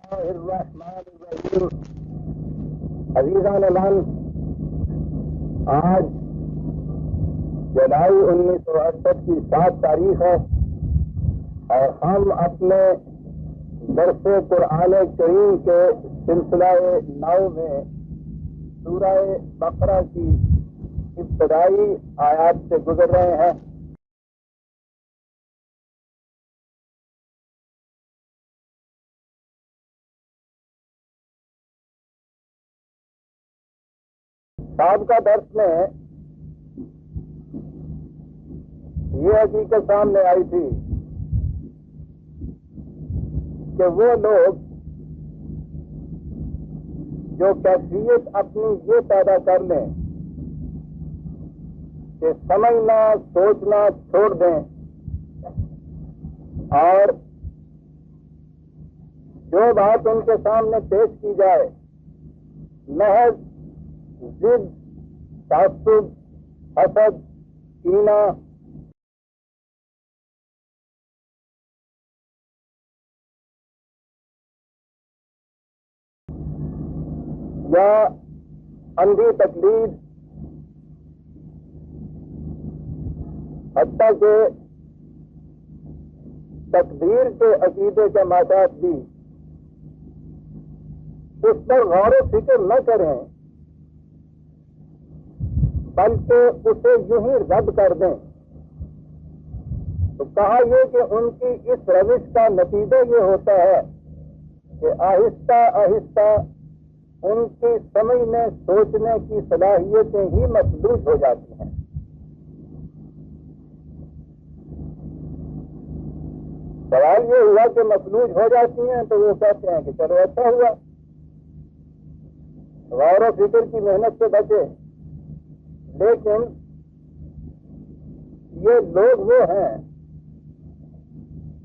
اللہ الرحمن الرحیم۔ عزیزان الان، آج جولائی 1968 کی 7 تاریخ ہے اور ہم اپنے درس قرآن کریم کے سلسلہ 9 میں سورہ بقرہ کی ابتدائی آیات سے گزر رہے ہیں۔ سابقہ درس میں یہ حقیقت سامنے آئی تھی کہ وہ لوگ جو کیفیت اپنی یہ پیدا کر لیں کہ سمجھنا سوچنا چھوڑ دیں اور جو بات ان کے سامنے پیش کی جائے محض ضد، تعصب، حسد، کینہ یا اندھی تقلید، حتیٰ کہ تقدیر کے عقیدے کے مادات بھی اس پر غور و فکر نہ کریں بلکہ اسے یوں ہی رد کر دیں، تو کہا یہ کہ ان کی اس روش کا نتیجہ یہ ہوتا ہے کہ آہستہ آہستہ ان کی سمجھنے سوچنے کی صلاحیتیں ہی مفلوج ہو جاتی ہیں۔ سوال یہ ہوا کہ مفلوج ہو جاتی ہیں تو وہ کہتے ہیں کہ چلو اچھا ہوا، غور و فکر کی محنت سے بچے، لیکن یہ لوگ وہ ہیں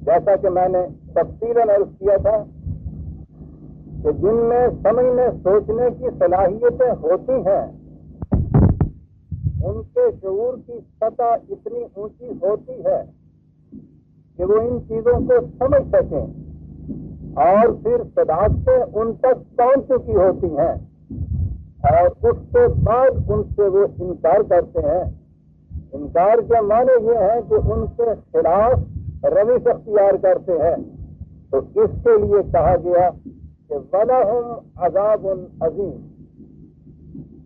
جیسا کہ میں نے تفصیلاً عرض کیا تھا کہ جن میں سمجھنے سوچنے کی صلاحیتیں ہوتی ہیں، ان کے شعور کی سطح اتنی اونچی ہوتی ہے کہ وہ ان چیزوں کو سمجھ سکیں اور پھر صداقتیں ان تک پہنچ چکی ہوتی ہیں اور اس کے بعد ان سے وہ انکار کرتے ہیں۔ انکار کے معنی یہ ہے کہ ان کے خلاف روش اختیار کرتے ہیں، تو اس کے لیے کہا گیا کہ وَلَهُمْ عَذَابٌ عَظِيمٌ۔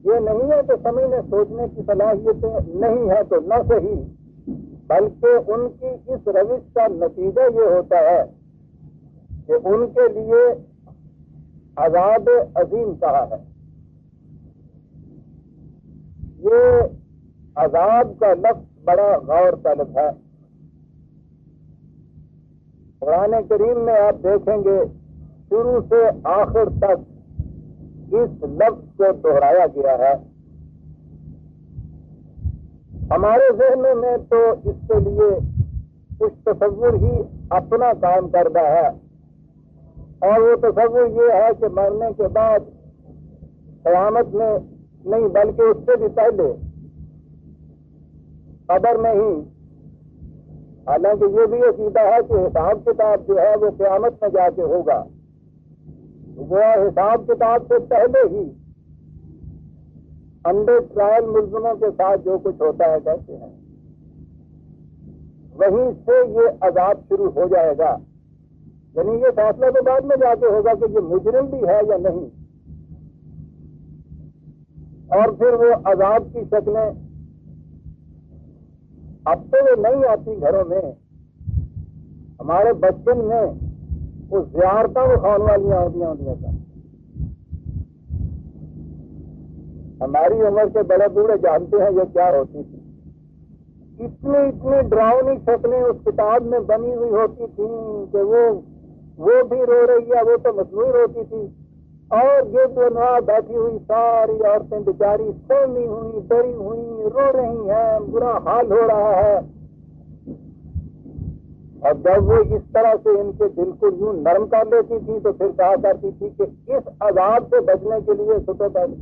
یہ نہیں ہے کہ سمجھنے سوچنے کی صلاحیتیں نہیں ہے تو نہ صحیح، بلکہ ان کی اس روش کا نتیجہ یہ ہوتا ہے کہ ان کے لیے عذاب عظیم کہا ہے۔ یہ عذاب کا لفظ بڑا غور طلب ہے۔ قرآن کریم میں آپ دیکھیں گے شروع سے آخر تک اس لفظ کو دہرایا گیا ہے۔ ہمارے ذہن میں تو اس کے لیے کچھ تصور ہی اپنا کام کرتا ہے، اور وہ تصور یہ ہے کہ مرنے کے بعد قیامت میں نہیں بلکہ اس سے بھی پہلے قبر میں ہی، حالانکہ یہ بھی عقیدہ ہے کہ حساب کتاب جو ہے وہ قیامت میں جا کے ہوگا، وہ حساب کتاب سے پہلے ہی انڈر ٹرائل ملزموں کے ساتھ جو کچھ ہوتا ہے کہتے ہیں، وہیں سے یہ عذاب شروع ہو جائے گا۔ یعنی یہ فیصلہ تو بعد میں جا کے ہوگا کہ یہ مجرم بھی ہے یا نہیں، اور پھر وہ عذاب کی شکلیں اب تو وہ نہیں آتی گھروں میں، ہمارے بچپن میں وہ زیارتوں کو کھانے والیاں ہوتی تھا۔ ہماری عمر کے بڑے بوڑھے جانتے ہیں یہ کیا ہوتی تھی۔ اتنی ڈراؤنی شکلیں اس کتاب میں بنی ہوئی ہوتی تھیں کہ وہ بھی رو رہی ہے، وہ تو مصنوعی روتی تھی، اور یہ جو نوا بیٹھی ہوئی ساری عورتیں بیچاری سومی ہوئی ڈری ہوئی رو رہی ہیں، برا حال ہو رہا ہے۔ اور جب وہ اس طرح سے ان کے دل کو یوں نرم کر لیتی تھی تو پھر کہا کرتی تھی کہ اس عذاب سے بچنے کے لیے ستو پہلے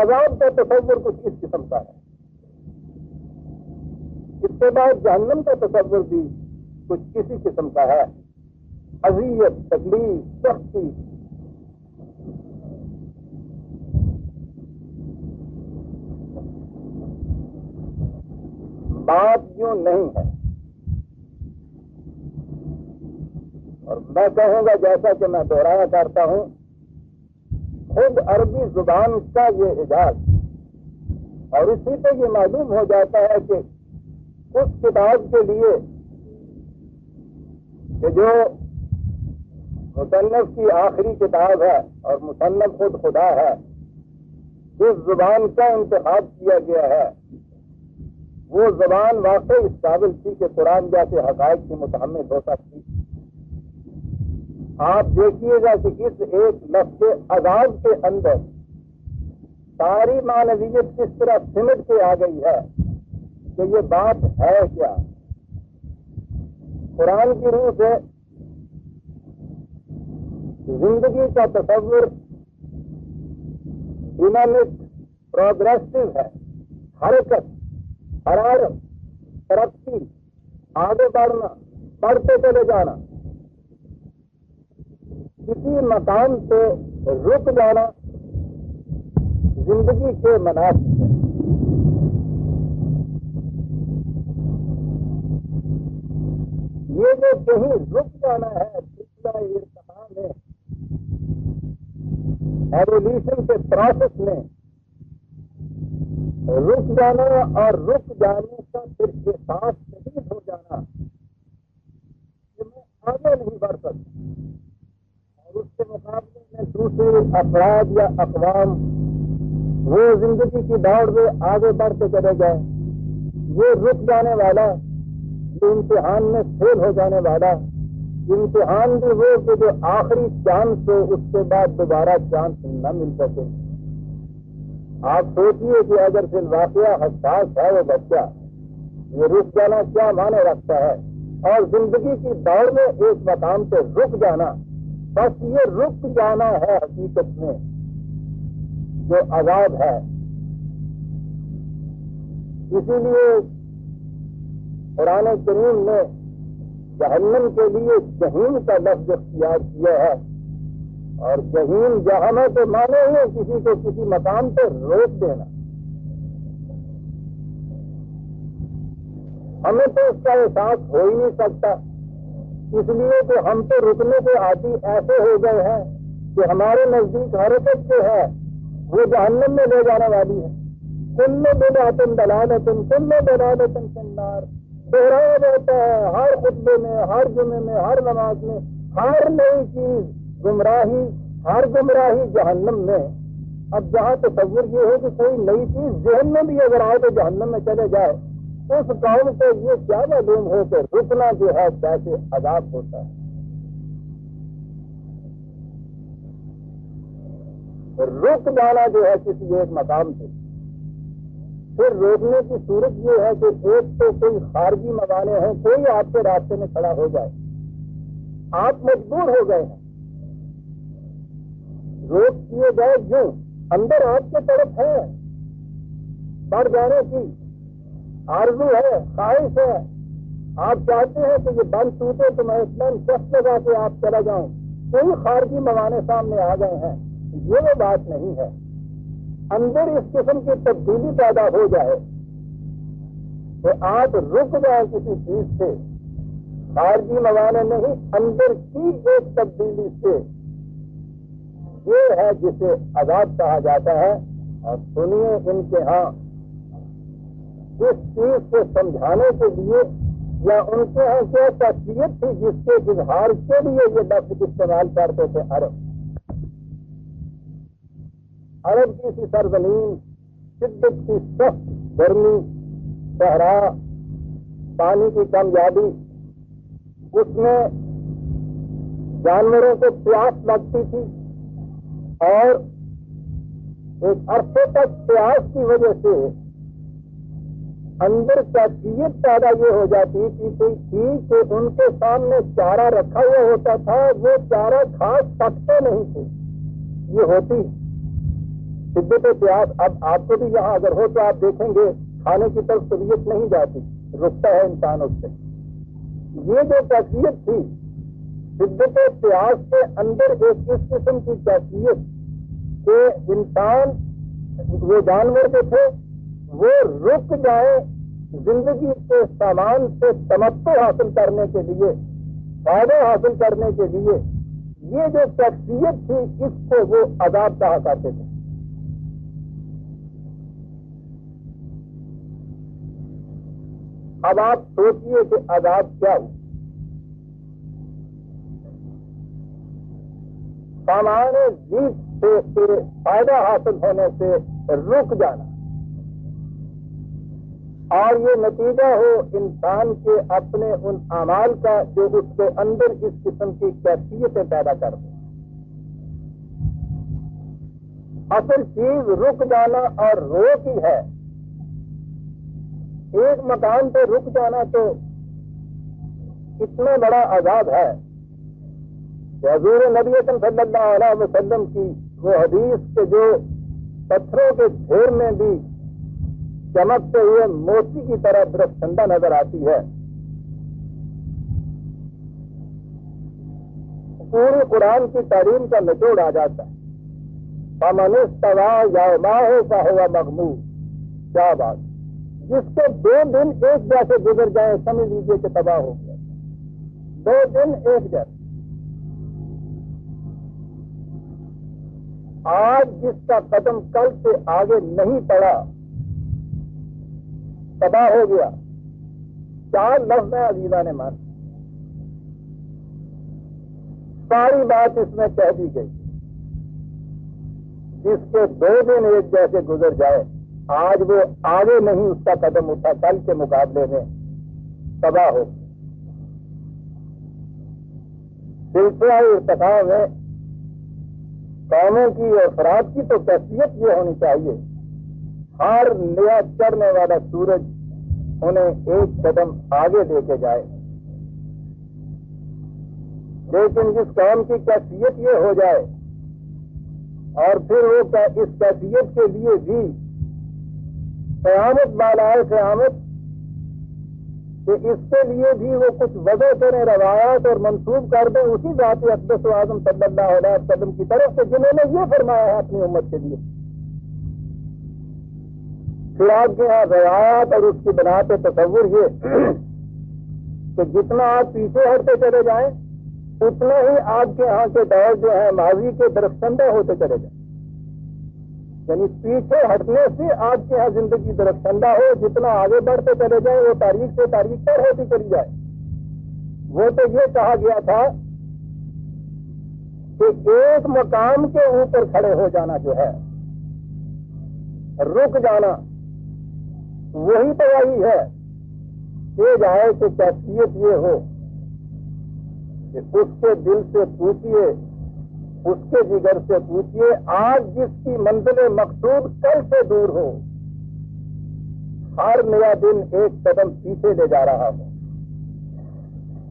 عذاب کا تصور کچھ اس قسم کا ہے۔ اس کے بعد جہنم کا تصور بھی کچھ کسی قسم کا ہے، اذیت، تکلیف، سختی. بات یوں نہیں ہے. اور میں کہوں گا جیسا کہ میں دوہرایا کرتا ہوں، خود عربی زبان کا یہ اعجاز، اور اسی پہ یہ معلوم ہو جاتا ہے کہ اس کتاب کے لیے کہ جو مصنف کی آخری کتاب ہے اور مصنف خود خدا ہے، جس زبان کا انتخاب کیا گیا ہے وہ زبان واقعی اس قابل تھی کہ قرآن جیسے حقائق کی متحمل ہو سکتی. آپ دیکھیے گا کہ اس ایک لفظ عذاب کے اندر ساری معنویت کس طرح سمٹ کے آ گئی ہے کہ یہ بات ہے کیا. قرآن کی روح سے زندگی کا تصور ڈینامک، پروگریسو ہے، حرکت، حرارت، ترقی، آگے بڑھنا، بڑھتے چلے جانا، کسی مقام سے رک جانا زندگی کے مناسب ہے. یہ جو کہیں رک جانا ہے پچھلا ارتقاء میں، ایولیوشن کے پروسیس میں رک جانا اور رک جانے کا پھر احساس شدید ہو جانا کہ میں آگے نہیں بڑھ سکتا، اور اس کے مقابلے میں دوسرے افراد یا اقوام وہ زندگی کی دوڑ میں آگے بڑھتے چلے گئے. یہ رک جانے والا، یہ امتحان میں فیل ہو جانے والا، امتحان بھی وہ کہ جو آخری چانس ہو اس کے بعد دوبارہ چانس نہ مل سکے. آپ سوچئے کہ اگر فی الواقعہ حساس ہے وہ بچہ، یہ رک جانا کیا معنی رکھتا ہے، اور زندگی کی دوڑ میں ایک مقام پہ رک جانا، بس یہ رک جانا ہے حقیقت میں جو عذاب ہے. اسی لیے قرآن کریم نے جہنم کے لیے جہیم کا لفظ اختیار کیا ہے، اور جہیم جہاں تو مانے ہیں کسی کو کسی مقام پہ روک دینا. ہمیں تو اس کا احساس ہو ہی نہیں سکتا، اس لیے کہ ہم تو رکنے کے عادی ایسے ہو گئے ہیں کہ ہمارے نزدیک حرکت جو ہے وہ جہنم میں لے جانے والی ہے. کل بدعۃ ضلالۃ کل ضلالۃ فی النار دہرایا جاتا ہے ہر خطبے میں، ہر جمعے میں، ہر نماز میں. ہر نئی چیز گمراہی، ہر گمراہی جہنم میں. اب جہاں تصور یہ ہو کہ کوئی نئی چیز ذہن میں بھی اگر آئے تو جہنم میں چلے جائے، اس قوم کو یہ کیا معلوم ہو کہ رکنا جو ہے کیسے عذاب ہوتا ہے. رک جانا جو ہے کسی ایک مقام سے، پھر روکنے کی صورت یہ ہے کہ ایک تو کوئی خارجی موانع ہے، کوئی آپ کے راستے میں کھڑا ہو جائے، آپ مجبور ہو گئے ہیں، روک کیے گئے یوں، اندر آپ کی طرف ہے، بڑھ جانے کی آرزو ہے، خواہش ہے، آپ چاہتے ہیں کہ یہ بند ٹوٹے تو میں اس میں چست لگا کے آپ چلا جاؤں، کوئی خارجی موانع سامنے آ گئے ہیں. یہ وہ بات نہیں ہے. اندر اس قسم کی تبدیلی پیدا ہو جائے کہ آپ رک جائیں کسی چیز سے، خارجی موانع نہیں، اندر کی ایک تبدیلی سے، یہ ہے جسے عذاب کہا جاتا ہے. اور سنیے ان کے ہاں اس چیز کو سمجھانے کے لیے یا ان کے ہاں کیا تشریح تھی جس کے اظہار کے لیے یہ لفظ استعمال کرتے تھے. عرب کی سی سرزمین، شدت کی سخت گرمی، صحرا، پانی کی کمیابی، اس میں جانوروں کو پیاس لگتی تھی، اور ایک عرصے تک پیاس کی وجہ سے اندر کیفیت پیدا یہ ہو جاتی تھی کہ ان کے سامنے چارہ رکھا ہوا ہوتا تھا، وہ چارہ کھا سکتے نہیں تھے. یہ ہوتی شدت پیاس. اب آپ کو بھی یہاں اگر ہو تو آپ دیکھیں گے کھانے کی طرف طبیعت نہیں جاتی، رکتا ہے انسان اس سے. یہ جو کیفیت تھی شدت پیاس کے اندر ایک اس قسم کی کیفیت کہ انسان وہ جانور جو تھے وہ رک جائیں زندگی کے سامان سے تمتع حاصل کرنے کے لیے، فائدہ حاصل کرنے کے لیے، یہ جو کیفیت تھی اس کو وہ عذاب کہا کرتے تھے۔ اب آپ سوچئے کہ عذاب کیا ہو؟ سامان جیت سے فائدہ حاصل ہونے سے رک جانا، اور یہ نتیجہ ہو انسان کے اپنے ان اعمال کا جو اس کے اندر اس قسم کی کیفیتیں پیدا کر دیں۔ اصل چیز رک جانا اور روک ہی ہے۔ ایک مکان پہ رک جانا تو اتنا بڑا عذاب ہے کہ حضور نبی اکرم صلی اللہ علیہ وسلم کی وہ حدیث کے جو پتھروں کے ڈھیر میں بھی چمکتے ہوئے موتی کی طرح درخشندہ نظر آتی ہے۔ پوری قرآن کی تعلیم کا نچوڑ آ جاتا ہے۔ فَمَنِ اسْتَوَىٰ يَوْمَهُ فَهُوَ مَغْمُومٌ۔ کیا بات! جس کے 2 دن ایک جیسے گزر جائیں سمجھ لیجیے کہ تباہ ہو گیا۔ 2 دن ایک جیسے۔ آج جس کا قدم کل سے آگے نہیں پڑا تباہ ہو گیا۔ 4 لفظ ہیں عزیزان مان، ساری بات اس میں کہہ دی گئی۔ جس کے 2 دن ایک جیسے گزر جائے، آج وہ آگے نہیں اس کا قدم اٹھا، کل کے مقابلے میں تباہ ہو۔ سلسلہ ارتقاء میں قوموں کی اور افراد کی تو کیفیت یہ ہونی چاہیے، ہر نیا چڑھنے والا سورج انہیں ایک قدم آگے لے کے جائے۔ لیکن جس قوم کی کیفیت یہ ہو جائے اور پھر وہ اس کیفیت کے لیے بھی قیامت بالائے قیامت کہ اس کے لیے بھی وہ کچھ وضع کریں، روایات اور منسوب کر دیں اسی ذات اقدس و اعظم صلی اللہ علیہ وسلم کی طرف سے جنہوں نے یہ فرمایا ہے اپنی امت کے لیے۔ پھر آپ کے یہاں روایات اور اس کی بنا پہ تصور یہ کہ جتنا آپ پیچھے ہٹتے چلے جائیں اتنا ہی آپ کے یہاں کے دور جو ہے ماضی کے درخشندہ ہوتے چلے جائیں، یعنی پیچھے ہٹنے سے آپ کے یہاں زندگی درخشندہ ہو، جتنا آگے بڑھتے چلے جائیں وہ تاریخ سے تاریخ پر ہوتی چلی جائے۔ وہ تو یہ کہا گیا تھا کہ ایک مقام کے اوپر کھڑے ہو جانا جو ہے، رک جانا، وہی تو وہی ہے کہ جائے کہ کیفیت یہ ہو کہ اس کے دل سے پوچھئے، اس کے جگر سے پوچھئے، آج جس کی منزل مقصود کل سے دور ہو، ہر نیا دن ایک قدم پیچھے لے جا رہا ہو۔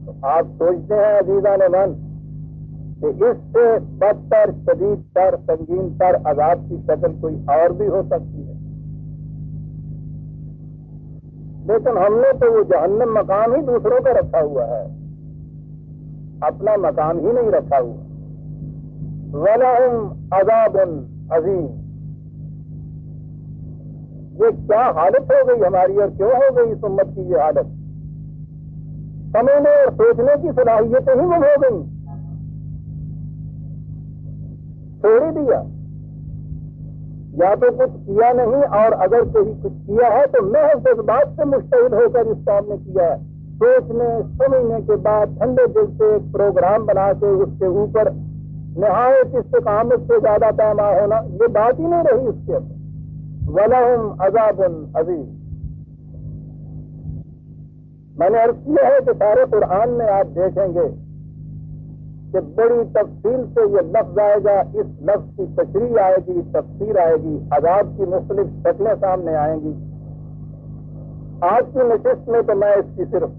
تو آپ سوچتے ہیں عزیزان من کہ اس سے بدتر، شدید تر، سنگین تر عذاب کی شکل کوئی اور بھی ہو سکتی ہے؟ لیکن ہم نے تو وہ جہنم مقام ہی دوسروں کا رکھا ہوا ہے، اپنا مقام ہی نہیں رکھا ہوا۔ وَلَهُمْ عَذَابٌ عَظِيمٌ۔ یہ کیا حالت ہو گئی ہماری اور کیوں ہو گئی اس امت کی یہ حالت؟ سمجھنے اور سوچنے کی صلاحیتیں ہی گم ہو گئی، چھوڑ دیا، یا تو کچھ کیا نہیں، اور اگر کوئی کچھ کیا ہے تو محض اس بات سے مشتعل ہو کر اس کام نے کیا ہے۔ سوچنے سمجھنے کے بعد ٹھنڈے دل سے ایک پروگرام بنا کے اس کے اوپر نہایت استقامت سے زیادہ پیما ہونا، یہ بات ہی نہیں رہی اس کے اندر۔ وَلَهُمْ عَذَابٌ عَظِيمٌ۔ میں نے عرض کیا ہے کہ سارے قرآن میں آپ دیکھیں گے کہ بڑی تفصیل سے یہ لفظ آئے گا، اس لفظ کی تشریح آئے گی، تفسیر آئے گی، عذاب کی مختلف شکلیں سامنے آئیں گی۔ آج کی نشست میں تو میں اس کی صرف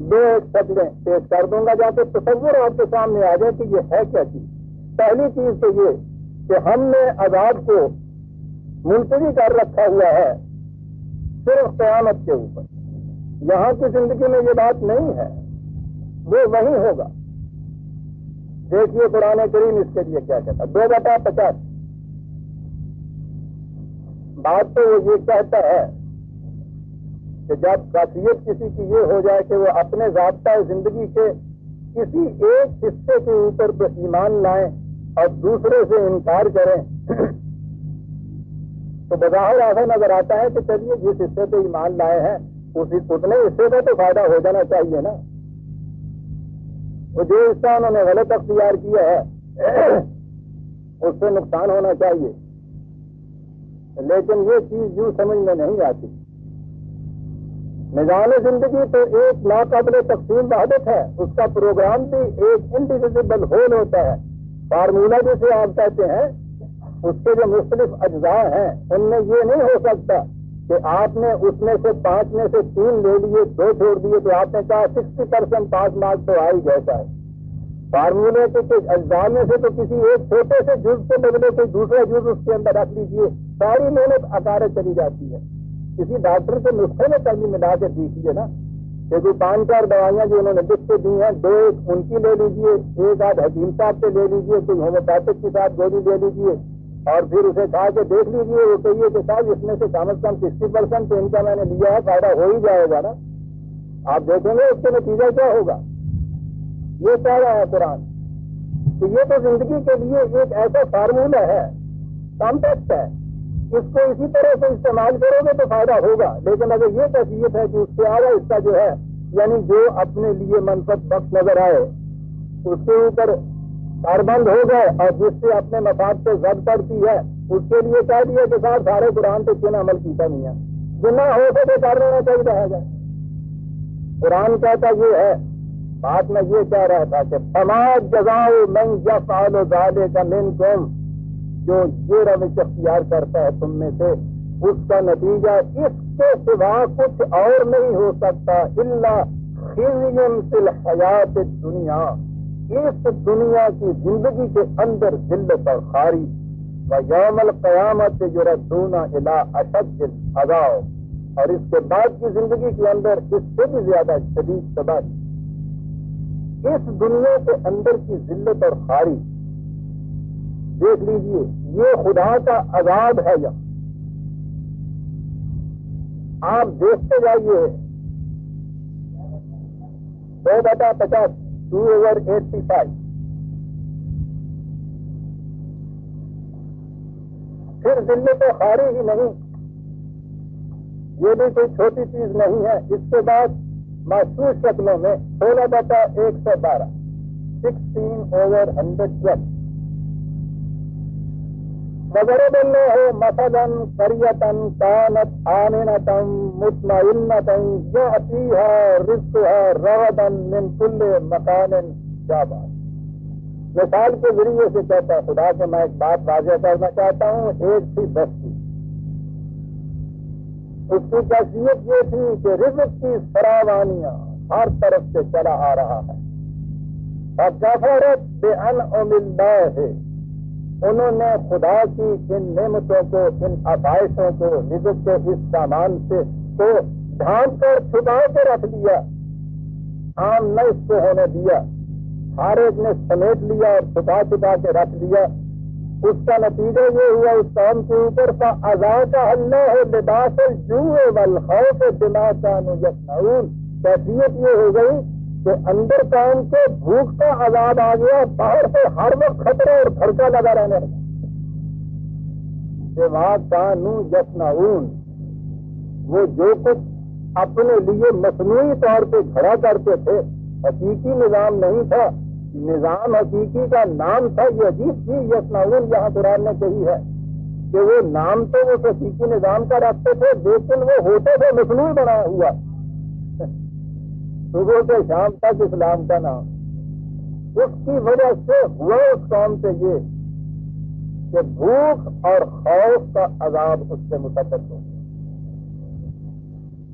2 شکلیں پیش کر دوں گا جہاں پہ تصور آپ کے سامنے آ جائے کہ یہ ہے کیا چیز۔ پہلی چیز تو یہ کہ ہم نے عذاب کو ملتوی کر رکھا ہوا ہے صرف قیامت کے اوپر، یہاں کی زندگی میں یہ بات نہیں ہے، وہ وہیں ہوگا۔ دیکھیے قرآن کریم اس کے لیے کیا کہتا ہے، 2/50۔ بات تو وہ یہ کہتا ہے کہ جب خاصیت کسی کی یہ ہو جائے کہ وہ اپنے ضابطۂ زندگی کے کسی ایک حصے کے اوپر تو ایمان لائیں اور دوسرے سے انکار کریں، تو بظاہر ایسا نظر آتا ہے کہ چلیے جس حصے پہ ایمان لائے ہیں اتنے حصے کا تو فائدہ ہو جانا چاہیے نا، وہ جو حصہ انہوں نے غلط اختیار کیا ہے اس سے نقصان ہونا چاہیے، لیکن یہ چیز یوں سمجھ میں نہیں آتی۔ نظام زندگی تو ایک ناقابل تقسیم وحدت ہے، اس کا پروگرام بھی ایک انڈیویزبل ہول ہوتا ہے۔ فارمولہ جسے آپ کہتے ہیں اس کے جو مختلف اجزاء ہیں ان میں یہ نہیں ہو سکتا کہ آپ نے اس میں سے 5 میں سے 3 لے لیے 2 چھوڑ دیے تو آپ نے کہا 60% پاس مارک تو آ ہی جیسا ہے۔ فارمولے کے کچھ اجزاء میں سے تو کسی ایک چھوٹے سے جز کے بدلے کوئی دوسرا جز اس کے اندر رکھ لیجیے، ساری محنت اکارے چلی جاتی ہے۔ کسی ڈاکٹر کے نسخے میں کبھی ملا کے دیکھیے نا کہ کوئی 5-4 دوائیاں جو انہوں نے لکھ کے دی ہیں، 2 ایک ان کی لے لیجیے، 1 آدھ حکیم صاحب سے لے لیجیے، کوئی ہومیوپیتھک کے ساتھ گولی لے لیجیے اور پھر اسے کھا کے دیکھ لیجیے، وہ کہیے کہ صاحب اس میں سے کم از کم 60% تو ان کا میں نے لیا ہے، فائدہ ہو ہی جائے گا نا۔ آپ دیکھیں گے اس کے نتیجہ کیا ہوگا۔ یہ کہہ رہا ہے قرآن کہ یہ تو زندگی کے لیے ایک ایسا فارمولہ ہے، کمپیکٹ ہے، اس کو اسی طرح سے استعمال کرو گے تو فائدہ ہوگا، لیکن اگر یہ کیفیت ہے کہ اس سے آگے حصہ جو ہے یعنی جو اپنے لیے منفعت بخش نظر آئے اس کے اوپر کاربند ہو گئے اور جس سے اپنے مفاد پہ زد پڑتی ہے اس کے لیے کہہ دیا کہ صاحب سارے قرآن پہ کیوں عمل کیتا نہیں ہے، جتنا ہو سکے کر لینا چاہیے رہے گا۔ قرآن کہتا یہ ہے، بات میں یہ کہہ رہا تھا کہ فما جزاء من یفعل ذلک منکم، جو یہ روش اختیار کرتا ہے تم میں سے اس کا نتیجہ اس کے سوا کچھ اور نہیں ہو سکتا الا خزی فی الحیات الدنیا، اس دنیا کی زندگی کے اندر ذلت اور خاری، و یوم القیامت یردون الی اشد العذاب، اور اس کے بعد کی زندگی کے اندر اس سے بھی زیادہ شدید تباہی۔ اس دنیا کے اندر کی ذلت اور خاری دیکھ لیجئے، یہ خدا کا عذاب ہے۔ یہاں آپ دیکھتے جائیے 2/50 2/85، پھر ذلت و خاری ہی نہیں، یہ بھی کوئی چھوٹی چیز نہیں ہے۔ اس کے بعد محسوس شکلوں میں 16/112 16/112 وضرب اللہ مثلا قریۃ کانت آمنۃ مطمئنۃ یأتیہا رزقہا رغدا من کل مکان جابا۔ مثال کے ذریعے سے کہتا ہے خدا کہ میں ایک بات واضح کرنا چاہتا ہوں، ایک تھی بستی، اس کی کیفیت یہ تھی کہ رزق کی فراوانیاں ہر طرف سے چلا آ رہا ہے، فکفرت بانعم اللہ، انہوں نے خدا کی ان نعمتوں کو، ان آسائشوں کو، رزق کے اس سامان سے کو ڈھانپ کر چھپا کے رکھ لیا، عام نہ اس کو ہونے دیا، ہر ایک نے سمیٹ لیا اور چھپا چھپا کے رکھ لیا۔ اس کا نتیجہ یہ ہوا اس قوم کے اوپر فأذاقها اللہ لباس الجوع والخوف بما كانوا يصنعون، کیفیت یہ ہو گئی کہ اندر قوم کے بھوک کا عذاب آ گیا، باہر سے ہر وقت خطرہ اور دھڑکا لگا رہنے لگا۔ بما كانوا يصنعون، وہ جو کچھ اپنے لیے مصنوعی طور پہ کھڑا کرتے تھے، حقیقی نظام نہیں تھا، نظام حقیقی کا نام تھا، یہ عجیب چیز یصنعون یہاں قرآن نے کہی ہے کہ وہ نام تو وہ حقیقی نظام کا رکھتے تھے لیکن وہ ہوتے تھے مصنوعی بنا ہوا، صبح سے شام تک اسلام کا نام۔ اس کی وجہ سے ہوا اس قوم سے یہ کہ بھوک اور خوف کا عذاب اس سے مسبت ہو گیا۔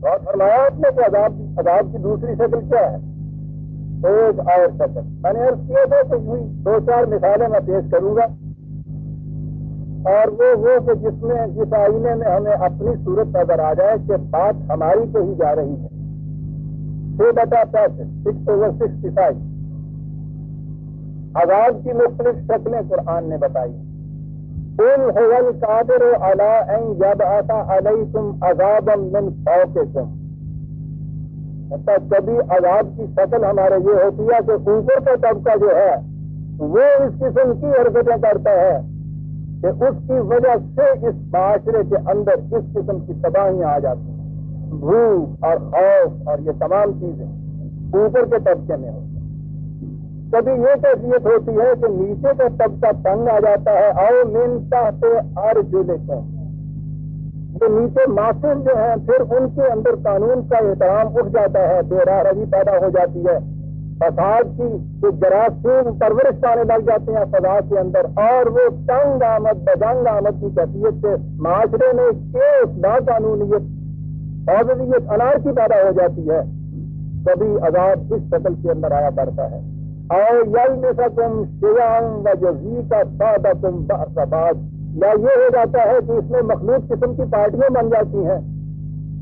اور فرمایا آپ نے کہ عذاب کی دوسری شکل کیا ہے؟ ایک اور شکل میں نے عرض کیا تھا کہ 2-4 مثالیں میں پیش کروں گا، اور وہ کہ جس آئینے میں ہمیں اپنی صورت نظر آ جائے کہ بات ہماری کہی جا رہی ہے، 6/65 6/65 عذاب کی مختلف شکلیں قرآن نے بتائی. قل هو القادر على ان يبعث عليكم عذابا من فوقكم. کبھی عذاب کی شکل ہمارے یہ ہوتی ہے کہ اوپر کا طبقہ جو ہے وہ اس قسم کی حرکتیں کرتا ہے کہ اس کی وجہ سے اس معاشرے کے اندر اس قسم کی تباہیاں آ جاتی ہیں. بھوک اور خوف اور یہ تمام چیزیں اوپر کے طبقے میں ہوتی ہیں. کبھی یہ کیفیت ہوتی ہے کہ نیچے کا طبقہ تنگ آ جاتا ہے. او من تحت ارجلکم. جو نیچے معصوم جو ہیں پھر ان کے اندر قانون کا احترام اٹھ جاتا ہے, بے راہ روی پیدا ہو جاتی ہے, فساد کی جراثیم پرورش پانے لگ جاتے ہیں فضا کے اندر, اور وہ تنگ آمد بدنگ آمد کی کیفیت سے معاشرے میں کیس لاقانونیت فوضیت انارکی پیدا ہو جاتی ہے. کبھی عذاب اس شکل کے اندر آیا کرتا ہے. اور یلمسکم شیئا ویذیق بعضکم بعض بعض. یا یہ ہو جاتا ہے کہ اس میں مخلوط قسم کی پارٹیاں بن جاتی ہیں.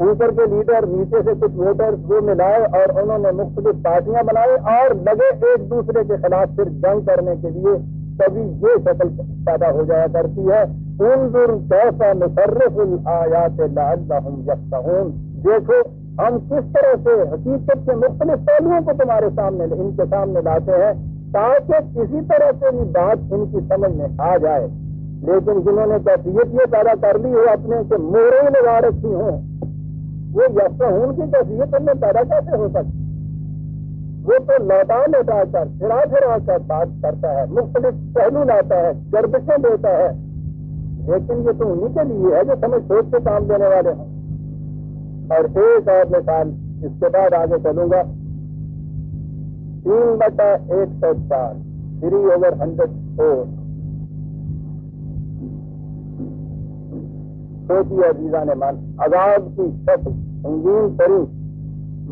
اوپر کے لیڈر نیچے سے کچھ ووٹر وہ ملائے اور انہوں نے مختلف پارٹیاں بنائے اور لگے ایک دوسرے کے خلاف پھر جنگ کرنے کے لیے. کبھی یہ شکل پیدا ہو جایا کرتی ہے. انظر کیف نصرف الآیات لعلہم یفقہون. دیکھو ہم کس طرح سے حقیقت کے مختلف پہلوؤں کو تمہارے سامنے ان کے سامنے لاتے ہیں تاکہ کسی طرح سے بھی بات ان کی سمجھ میں آ جائے. لیکن جنہوں نے کیفیت یہ پیدا کر لی ہو اپنے کہ مہریں لگا رکھی ہوں, وہ یفقہون کی کیفیت ان میں پیدا کیسے ہو سکتی؟ وہ تو لوٹا لوٹا کر پھرا پھرا کر بات کرتا ہے, مختلف پہلو لاتا ہے, گردشیں دیتا ہے. لیکن یہ تو انہیں کے لیے ہے جو سمجھ سوچ کے کام دینے والے ہیں. اور ایک اور مثال اس کے بعد آگے چلوں گا. 3/104 3/104. سوچیے عزیزان من, عذاب کی شکل سنگین ترین.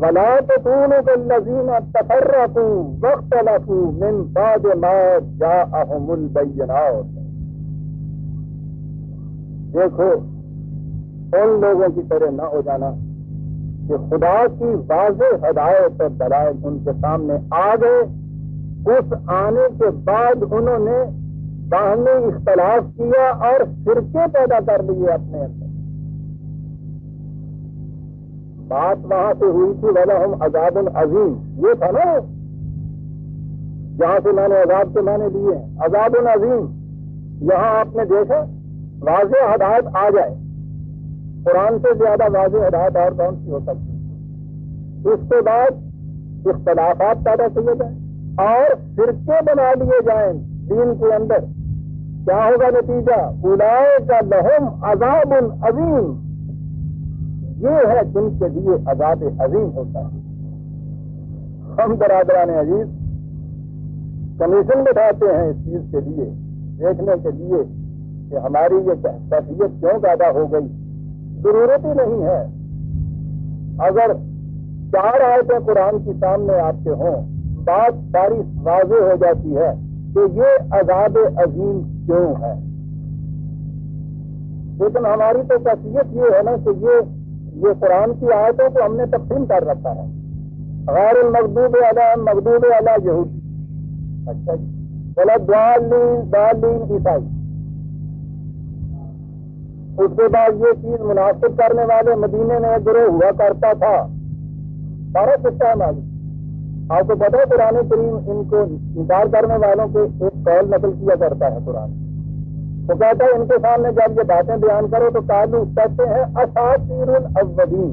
وَلَا تَكُونُوا كَالَّذِينَ تَفَرَّقُوا وَاخْتَلَفُوا مِنْ بَعْدِ مَا جَاءَهُمُ الْبَيِّنَاتُ. دیکھو ان لوگوں کی طرح نہ ہو جانا کہ خدا کی واضح ہدایت اور دلائل ان کے سامنے آ گئے, اس آنے کے بعد انہوں نے باہمی اختلاف کیا اور فرقے پیدا کر لیے اپنے اندر. بات وہاں سے ہوئی تھی وَلَهُمْ عَذَابٌ عَظِيمٌ. یہ تھا نا جہاں سے میں نے عذاب کے معنی لیے ہیں. عذاب عظیم. یہاں آپ نے دیکھا واضح ہدایت آ جائے. قرآن سے زیادہ واضح ہدایت اور کون سی ہو سکتی؟ اس کے بعد اختلافات پیدا کیے جائیں اور فرقے بنا لیے جائیں دین کے اندر. کیا ہوگا نتیجہ؟ اولئک لہم عذاب عظیم. یہ ہے جن کے لیے عذاب عظیم ہوتا ہے. ہم برادران عزیز کمیشن بٹھاتے ہیں اس چیز کے لیے, دیکھنے کے لیے کہ ہماری یہ کیفیت کیوں پیدا ہو گئی. ضرورت ہی نہیں ہے. اگر 4 آیتیں قرآن کی سامنے آپ کے ہوں, بات ساری واضح ہو جاتی ہے کہ یہ عذاب عظیم کیوں ہے. لیکن ہماری تو کیفیت یہ ہے نا کہ یہ قرآن کی آیتوں کو ہم نے تقسیم کر رکھا ہے. غیر المغضوب علیہم مغضوب علی یہودی, اچھا جی, ولا ضالین عیسائی. اس کے بعد یہ چیز مناسب کرنے والے مدینے میں گروہ ہوا کرتا تھا. سارا سسٹم آ گیا. آپ کو پتا ہے قرآن کریم ان کو انکار کرنے والوں کے ایک قول نقل کیا کرتا ہے قرآن. وہ کہتا ہے ان کے سامنے جب یہ باتیں بیان کرو تو قالوا کہتے ہیں اساطیر الاولین.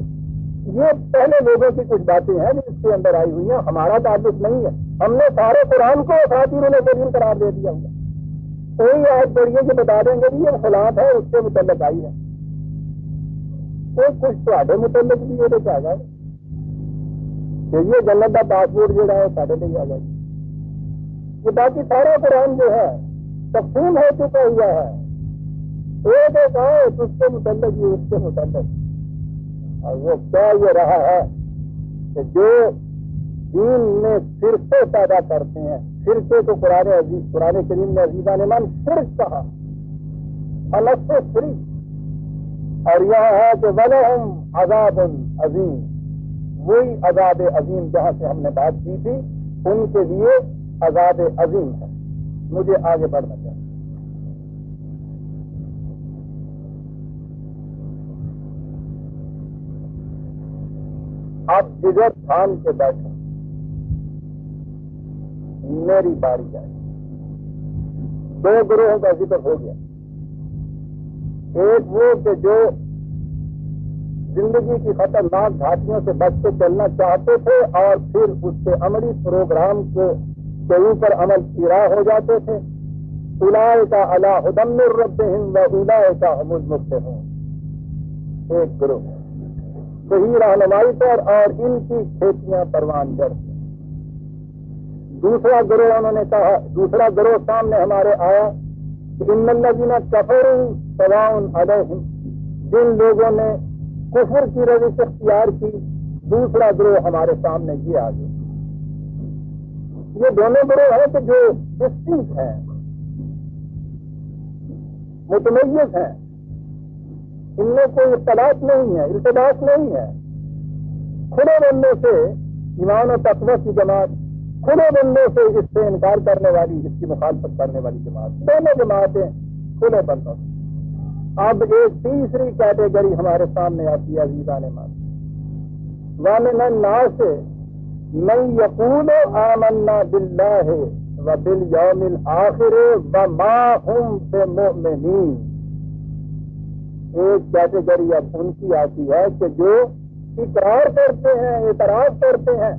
یہ پہلے لوگوں کی کچھ باتیں ہیں جو اس کے اندر آئی ہوئی ہیں, ہمارا تعلق نہیں ہے. ہم نے سارے قرآن کو اساطیر الاولین قرار دے دیا ہوا. کوئی آج پڑھیے کہ بتا دیں گے یہ خلاف ہے اس کے متعلق آئی ہے. کوئی کچھ تھوڑے متعلق بھی یہ تو کیا گا کہ یہ جنت کا پاسپورٹ جو ہے سارے لے آ جائے. یہ باقی سارا قرآن جو ہے تقسیم ہو چکا ہوا ہے. ایک آئے اس کے متعلق یہ اس کے متعلق. اور وہ کیا یہ رہا ہے کہ جو دین میں فرقے پیدا کرتے ہیں, فرقے کو قرآن کریم نے عزیزان من فرق کہا, الگ سے فری. اور یہ ہے کہ وَلَهُمْ عَذَابٌ عَظِيمٌ. وہی عذاب عظیم جہاں سے ہم نے بات کی تھی ان کے لیے عذاب عظیم ہے. مجھے آگے بڑھنا چاہیے. اب جگر تھام کے بیٹھے، میری باری آئی. دو گروہوں کا ذکر ہو گیا. ایک وہ کہ جو زندگی کی خطرناک گھاٹیوں سے بچ کے چلنا چاہتے تھے اور پھر اس کے عملی پروگرام کے اوپر عمل پیرا ہو جاتے تھے. اولئک علی ھدی من ربہم واولئک ھم المفلحون. ایک گروہ صحیح رہنمائی پر اور ان کی کھیتیاں پروان چڑھ. دوسرا گروہ انہوں نے کہا، دوسرا گروہ سامنے ہمارے آیا کہ ان الذین کفروا سواء علیہم، جن لوگوں نے کفر کی روش اختیار کی. دوسرا گروہ ہمارے سامنے یہ آ گیا. یہ دونوں گروہ ہیں کہ جو ڈسٹنکٹ ہیں، متمیز ہیں، ان میں کوئی اختلاف نہیں ہے، التباس نہیں ہے. کھلے بندوں سے ایمان و تقوی کی جماعت، کھلے بندوں سے اس سے انکار کرنے والی، اس کی مخالفت کرنے والی جماعت، دونوں جماعتیں کھلے بندوں سے. اب ایک تیسری کیٹیگری ہمارے سامنے آتی ہے عزیزان مان. وَمِنَ النَّاسِ مَن يَقُولُ آمَنَّا بِاللَّهِ وَبِالْيَوْمِ الْآخِرِ وَمَا هُمْ بِمُؤْمِنِينَ. ایک کیٹیگری اب ان کی آتی ہے کہ جو اقرار کرتے ہیں، اعتراف کرتے ہیں،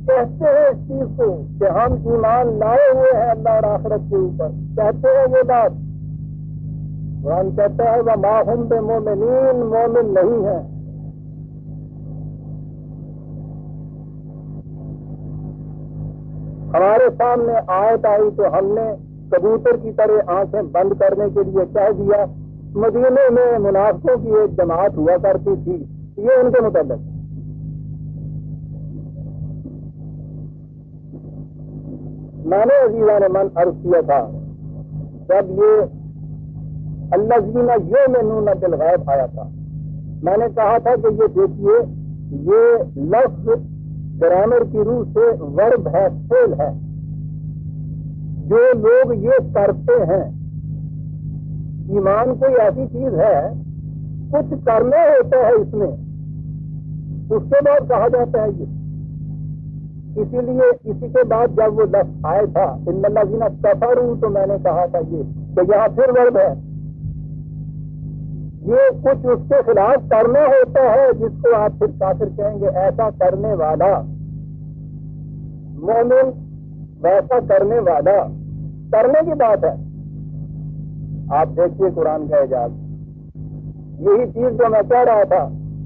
کہتے ہیں اس چیز کو کہ ہم ایمان لائے ہوئے ہیں اللہ اور آخرت کے اوپر، کہتے ہیں یہ بات. قرآن کہتا ہے وَمَا هُمْ بِمُؤْمِنِينَ، مومن نہیں ہیں. ہمارے سامنے آیت آئی تو ہم نے کبوتر کی طرح آنکھیں بند کرنے کے لیے کہہ دیا مدینے میں منافقوں کی ایک جماعت ہوا کرتی تھی. یہ ان کے متعلق. میں نے عزیزان من عرض کیا تھا جب یہ الذین یؤمنون بالغیب آیا تھا، میں نے کہا تھا کہ یہ دیکھیے یہ لفظ گرامر کی روح سے ورب ہے، فعل ہے. جو لوگ یہ کرتے ہیں، ایمان کوئی ایسی چیز ہے کچھ کرنا ہوتا ہے اس میں، اس کے بعد کہا جاتا ہے یہ. اسی لیے اسی کے بعد جب وہ لفظ آیا تھا ان الذین کفروا تو میں نے کہا تھا یہ کہ یہاں پھر ورب ہے. یہ کچھ اس کے خلاف کرنا ہوتا ہے جس کو آپ پھر کافر کہیں گے. ایسا کرنے والا مومن، ویسا کرنے والا، کرنے کی بات ہے. آپ دیکھیے قرآن کا اعجاز. یہی چیز جو میں کہہ رہا تھا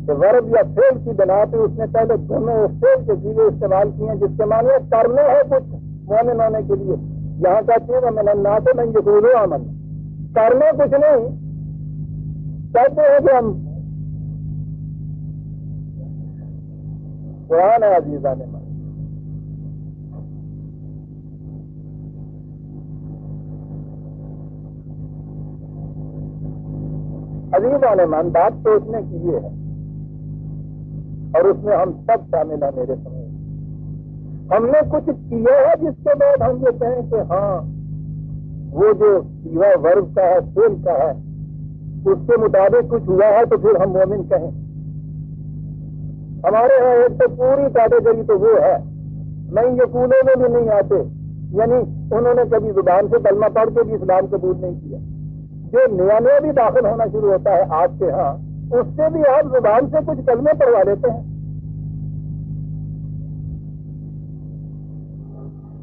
کہ ورب یا فعل کی بنا پہ اس نے پہلے دونوں فعل کے چیزیں استعمال کی ہیں جس کے معنی کرنا ہے کچھ مومن ہونے کے لیے. یہاں کہتے ہیں وَمِنَ النَّاسِ مَن يَقُولُ آمَنَّا، کرنا کچھ نہیں، کہتے ہیں کہ ہم. قرآن ہے عزیزان من. عزیزان من بات سوچنے کی یہ ہے اور اس میں ہم سب شامل ہیں. میرے سمجھ ہم نے کچھ کیا ہے جس کے بعد ہم یہ کہیں کہ ہاں وہ جو سیوا ورب کا ہے، فعل کا ہے، اس کے مطابق کچھ ہوا ہے تو پھر ہم مومن کہیں. ہمارے یہاں ایک تو پوری کیٹیگری تو وہ ہے میں یقولوں میں بھی نہیں آتے، یعنی انہوں نے کبھی زبان سے کلمہ پڑھ کے بھی اسلام قبول نہیں کیا. جو نیا نیا بھی داخل ہونا شروع ہوتا ہے آپ کے ہاں، اس سے بھی آپ زبان سے کچھ کلمے پڑھوا لیتے ہیں.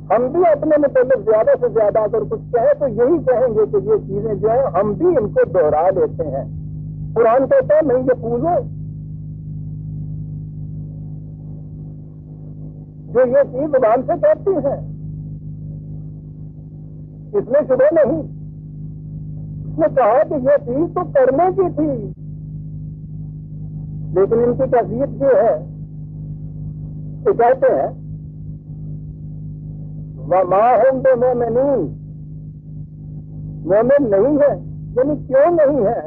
ہم بھی اپنے متعلق زیادہ سے زیادہ اگر کچھ کہیں تو یہی کہیں گے کہ یہ چیزیں جو ہیں ہم بھی ان کو دوہرا لیتے ہیں. قرآن کہتا ہے نہیں یہ پوزو، جو یہ چیز زبان سے کہتی ہیں اس میں شبہ نہیں. اس نے کہا کہ یہ چیز تو کرنے کی تھی، لیکن ان کی کیفیت یہ ہے کہ کہتے ہیں وَمَا هُمْ بِمُؤْمِنِينَ، مومن نہیں ہے. یعنی کیوں نہیں ہے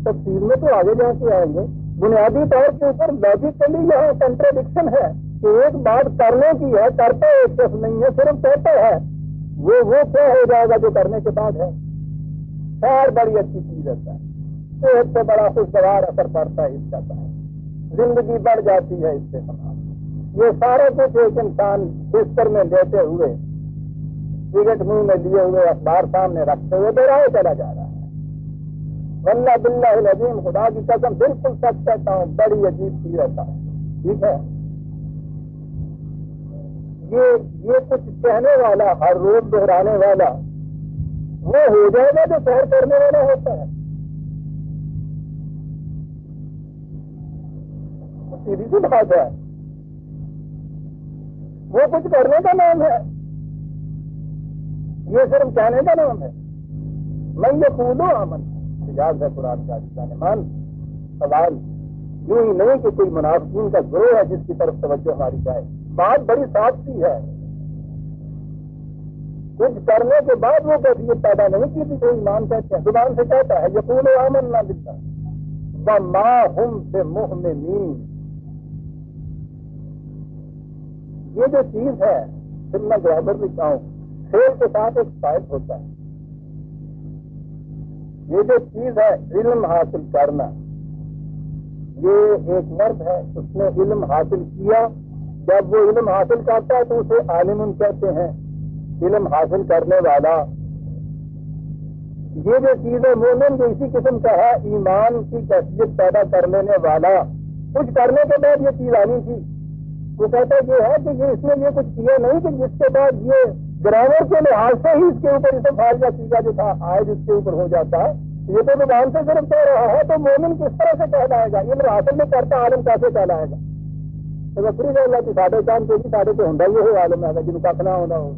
تفسیر میں تو آگے جا کے آئیں گے. بنیادی طور کے اوپر لاجیکلی یہاں کنٹراڈکشن ہے کہ ایک بات کرنے کی ہے، کرتا ایک شخص نہیں ہے، صرف کہتا ہے وہ کیا ہو جائے گا جو کرنے کے بعد ہے. خیر بڑی اچھی چیز ہے، صحت سے بڑا خوشگوار اثر پڑتا ہے اس کا، زندگی بڑھ جاتی ہے اس سے. یہ سارا کچھ ایک انسان بستر میں لیتے ہوئے، سگریٹ منہ میں لیے ہوئے، اخبار سامنے رکھتے ہوئے دوہرائے چلا جا رہا ہے. واللہ باللہ العظیم، خدا کی قسم بالکل سچ کہتا ہوں، بڑی عجیب چیز ہوتا ہے. ٹھیک ہے، یہ کچھ کہنے والا، ہر روز دہرانے والا وہ ہو جائے گا جو سیر کرنے والا ہوتا ہے. سیدھی سی بات ہے، وہ کچھ کرنے کا نام ہے، یہ صرف کہنے کا نام ہے. میں یہ خود امن اجاز ہے قرآن کا مان. سوال یوں ہی نہیں کہ کوئی منافقین کا گروہ ہے جس کی طرف توجہ ہماری جائے. بات بڑی صاف سی ہے. کچھ کرنے کے بعد وہ کیفیت پیدا نہیں کی تھی جو ایمان کہتے ہیں. زبان سے کہتا ہے یقول آمنا باللہ وما ہم بمؤمنین. یہ جو چیز ہے پھر میں گرامر لکھتا ہوں، فعل کے ساتھ ایک فائد ہوتا ہے. یہ جو چیز ہے علم حاصل کرنا، یہ ایک مرد ہے، اس نے علم حاصل کیا. جب وہ علم حاصل کرتا ہے تو اسے عالم کہتے ہیں، علم حاصل کرنے والا. یہ جو چیز ہے مومن جو اسی قسم کا ہے، ایمان کی کیفیت پیدا کر لینے والا. کچھ کرنے کے بعد یہ چیز آنی تھی. وہ کہتا یہ ہے کہ یہ اس نے یہ کچھ کیا نہیں کہ جس کے بعد یہ گرامر کے لحاظ سے ہی اس کے اوپر اسے فارغ سیکھا جو تھا آج اس کے اوپر ہو جاتا ہے. یہ تو زبان سے صرف کہہ رہا ہے، تو مومن کس طرح سے کہلائے گا؟ علم حاصل میں کرتا عالم کیسے کہلائے گا؟ تو وکری اللہ کی ساڑھے کام کو بھی ساڑھے تو ہوں یہ ہو عالم ہے جن کا نہ ہونا ہو.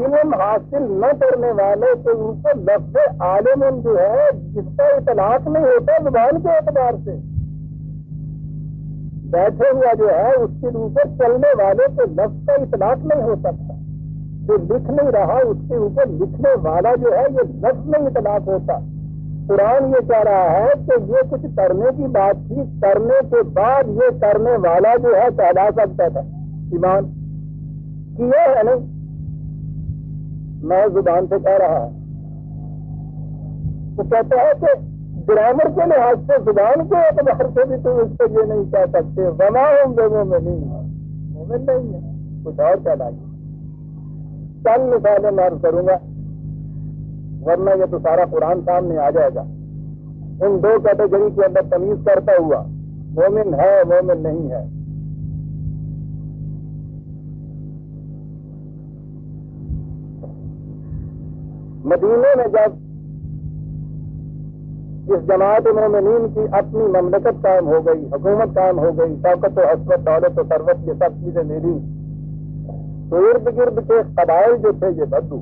علم حاصل نہ کرنے والے کے اوپر لفظ عالم جو ہے جس کا اطلاق نہیں ہوتا زبان کے اعتبار سے، بیٹھے ہوا جو ہے اس کے اوپر چلنے والے کے لفظ کا اطلاق نہیں ہو سکتا. جو لکھ نہیں رہا اس کے اوپر لکھنے والا جو ہے یہ لفظ نہیں اطلاق ہوتا. قرآن یہ کہہ رہا ہے کہ یہ کچھ کرنے کی بات تھی، کرنے کے بعد یہ کرنے والا جو ہے کہلا سکتا تھا. ایمان کیا ہے نہیں، میں زبان سے کہہ رہا ہوں. وہ کہتا ہے کہ گرامر کے لحاظ سے زبان کے اعتبار سے بھی تو اس کو یہ نہیں کہہ سکتے وما ہم بمؤمنین، مومن نہیں ہے، کچھ اور کہلائیے. چند مثالیں میں عرض کروں گا ورنہ یہ تو سارا قرآن سامنے آ جائے گا. ان دو کیٹیگری کے اندر تمیز کرتا ہوا مومن ہے مومن نہیں ہے. مدینے میں جب اس جماعت مومنین کی اپنی مملکت قائم ہو گئی، حکومت قائم ہو گئی، طاقت و حسبت دولت و ثروت یہ سب چیزیں ملی، تو ارد گرد کے قبائل جو تھے یہ بدو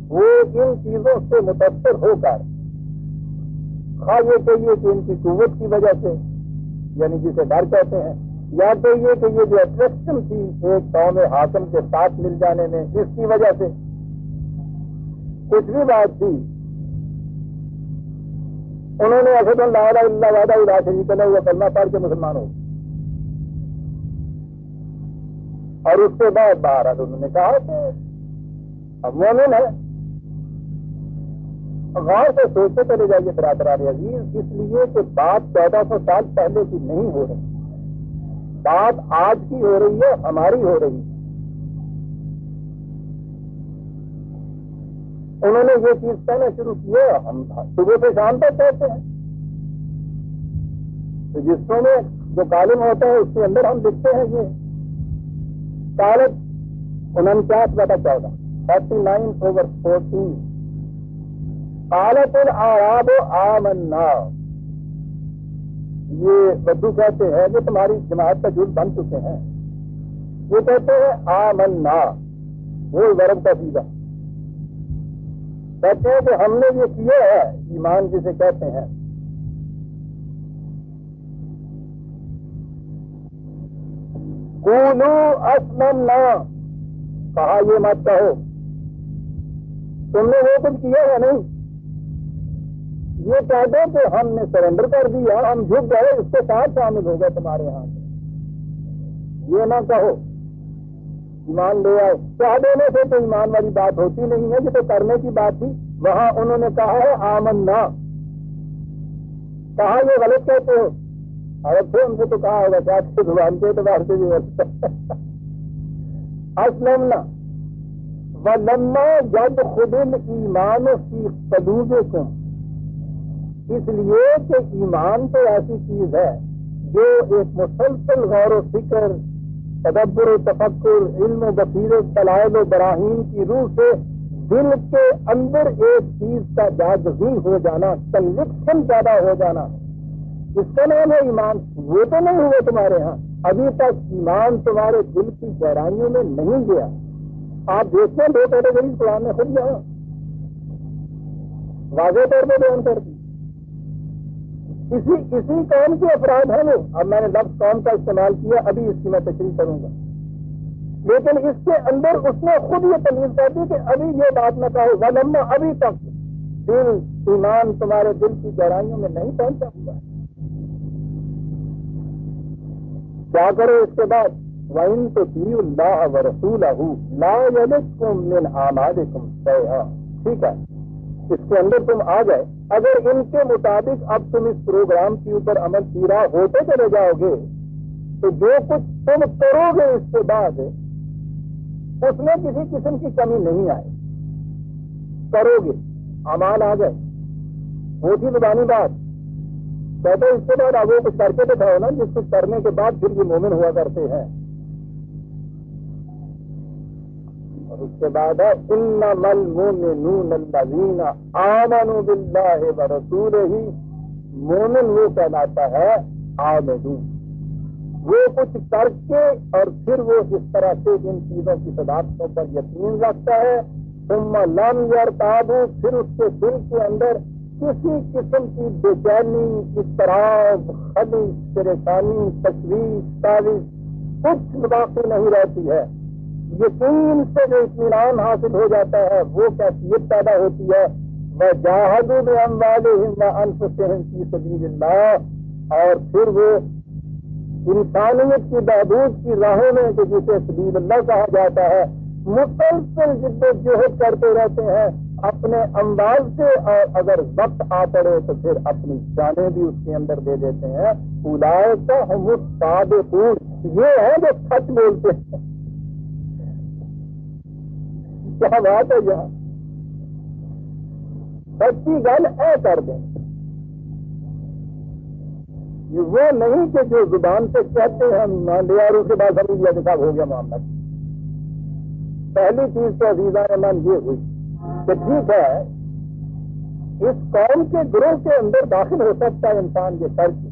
وہ ان چیزوں سے متاثر ہو کر خواہ یہ کہیے کہ ان کی قوت کی وجہ سے یعنی جسے ڈر کہتے ہیں، یا تو یہ کہ یہ جو اٹریکشن تھی ایک قوم حاکم کے ساتھ مل جانے میں اس کی وجہ سے کچھ بھی بات تھی، انہوں نے اشہد ان لا الہ الا اللہ وحدہ لا شریک لہ وہ کلمہ پڑھ کے مسلمان ہو. اور اس کے بعد باہر انہوں نے کہا کہ اب مومن ہے. غور سے سوچتے چلے جائیے برادران عزیز، اس لیے کہ بات 1400 سال پہلے کی نہیں ہو رہی، بات آج کی ہو رہی ہے، ہماری ہو رہی ہے. انہوں نے یہ چیز کہنا شروع کی ہے، ہم صبح سے شام تک کہتے ہیں. رجسٹروں میں جو کالم ہوتا ہے اس کے اندر ہم لکھتے ہیں یہ کالت 49/14 49/14 قالت الاعراب آمنا. یہ بدو کہتے ہیں جو تمہاری جماعت کا جز بن چکے ہیں، یہ کہتے ہیں آمنا، وہ ورب کا سیدھا کہتے ہیں کہ ہم نے یہ کیا ہے، ایمان جسے کہتے ہیں. قولو اسلمنا، کہا یہ مت کہو تم نے وہ کچھ کیا ہے نہیں، یہ کہہ دو کہ ہم نے سرنڈر کر دیا، ہم جھک گئے، اس کے ساتھ شامل ہو گئے تمہارے یہاں سے، یہ نہ کہو ایمان لے آؤ۔ کہہ دینے سے تو ایمان والی بات ہوتی نہیں ہے، یہ تو کرنے کی بات تھی۔ وہاں انہوں نے کہا ہے آمنا، کہا یہ غلط کہتے ہو، عرب تھے ان سے تو کہا ہوگا کیا زبان کے اعتبار سے بھی اسلمنا ولما يدخل الایمان فی قلوبکم، اس لیے کہ ایمان تو ایسی چیز ہے جو ایک مسلسل غور و فکر، تدبر و تفکر، علم و بصیرت، دلائل و براہین کی روح سے دل کے اندر ایک چیز کا جاذبی ہو جانا، کنوکشن پیدا ہو جانا، اس کا نام ہے ایمان۔ وہ تو نہیں ہوئے تمہارے ہاں، ابھی تک ایمان تمہارے دل کی گہرائیوں میں نہیں گیا۔ آپ دیکھتے ہیں دو کیٹیگری قرآن نے خود یہاں واضح طور پہ بیان کر دی۔ اسی قوم کے افراد ہیں وہ، اب میں نے لفظ قوم کا استعمال کیا، ابھی اس کی میں تشریح کروں گا، لیکن اس کے اندر اس نے خود یہ تمیز کر دی کہ ابھی یہ بات نہ کہو ولما، ابھی تک دل ایمان تمہارے دل کی گہرائیوں میں نہیں پہنچا ہوا۔ کیا کرو اس کے بعد؟ وَإِن تُطِيعُوا اللَّهَ وَرَسُولَهُ لَا يَلِدْكُم مِّنْ أَعْمَالِكُمْ شَيْئًا، ٹھیک ہے، اس کے اندر تم آ گئے۔ اگر ان کے مطابق اب تم اس پروگرام کے اوپر عمل پیرا ہوتے چلے جاؤ گے تو جو کچھ تم کرو گے اس کے بعد اس میں کسی قسم کی کمی نہیں آئے، کرو گے، اعمال آ گئے، ہوتی زبانی بات، کہتے اس کے بعد اب وہ کچھ کر کے دکھاؤ نا، جس کچھ کرنے کے بعد پھر یہ مومن ہوا کرتے ہیں۔ اور اس کے بعد ہے انما المؤمنون الذین آمنوا باللہ ورسولہ، مومن وہ کہلاتا ہے عاملون، وہ کچھ کر کے اور پھر وہ اس طرح سے ان چیزوں کی صداقتوں پر یقین رکھتا ہے، ثم لم یرتابوا، پھر اس کے دل کے اندر کسی قسم کی بے چینی، اضطراب، خلی، پریشانی، تشویش، تاویز کچھ باقی نہیں رہتی ہے، یقین سے جو اطمینان حاصل ہو جاتا ہے وہ کیفیت پیدا ہوتی ہے۔ وَجَاهَدُوا بِأَمْوَالِهِمْ وَأَنفُسِهِمْ فِي سَبِيلِ اللَّهِ، اور پھر وہ انسانیت کی بہبود کی راہوں میں کہ جسے سبیل اللہ کہا جاتا ہے مسلسل جد و جہد کرتے رہتے ہیں اپنے اموال سے، اور اگر وقت آ پڑے تو پھر اپنی جانیں بھی اس کے اندر دے دیتے ہیں۔ اولئک ھم الصادقون، یہ ہے جو سچ بولتے ہیں۔ کیا بات ہے، یہاں سچی گل اے کر دیں، یہ وہ نہیں کہ جو زبان سے کہتے ہیں مان لیا اور اس کے بعد ہم یہ صاحب ہو گیا معاملہ۔ پہلی چیز تو عزیزان من یہ ہوئی کہ ٹھیک ہے اس قوم کے گروہ کے اندر داخل ہو سکتا ہے انسان یہ کر کے،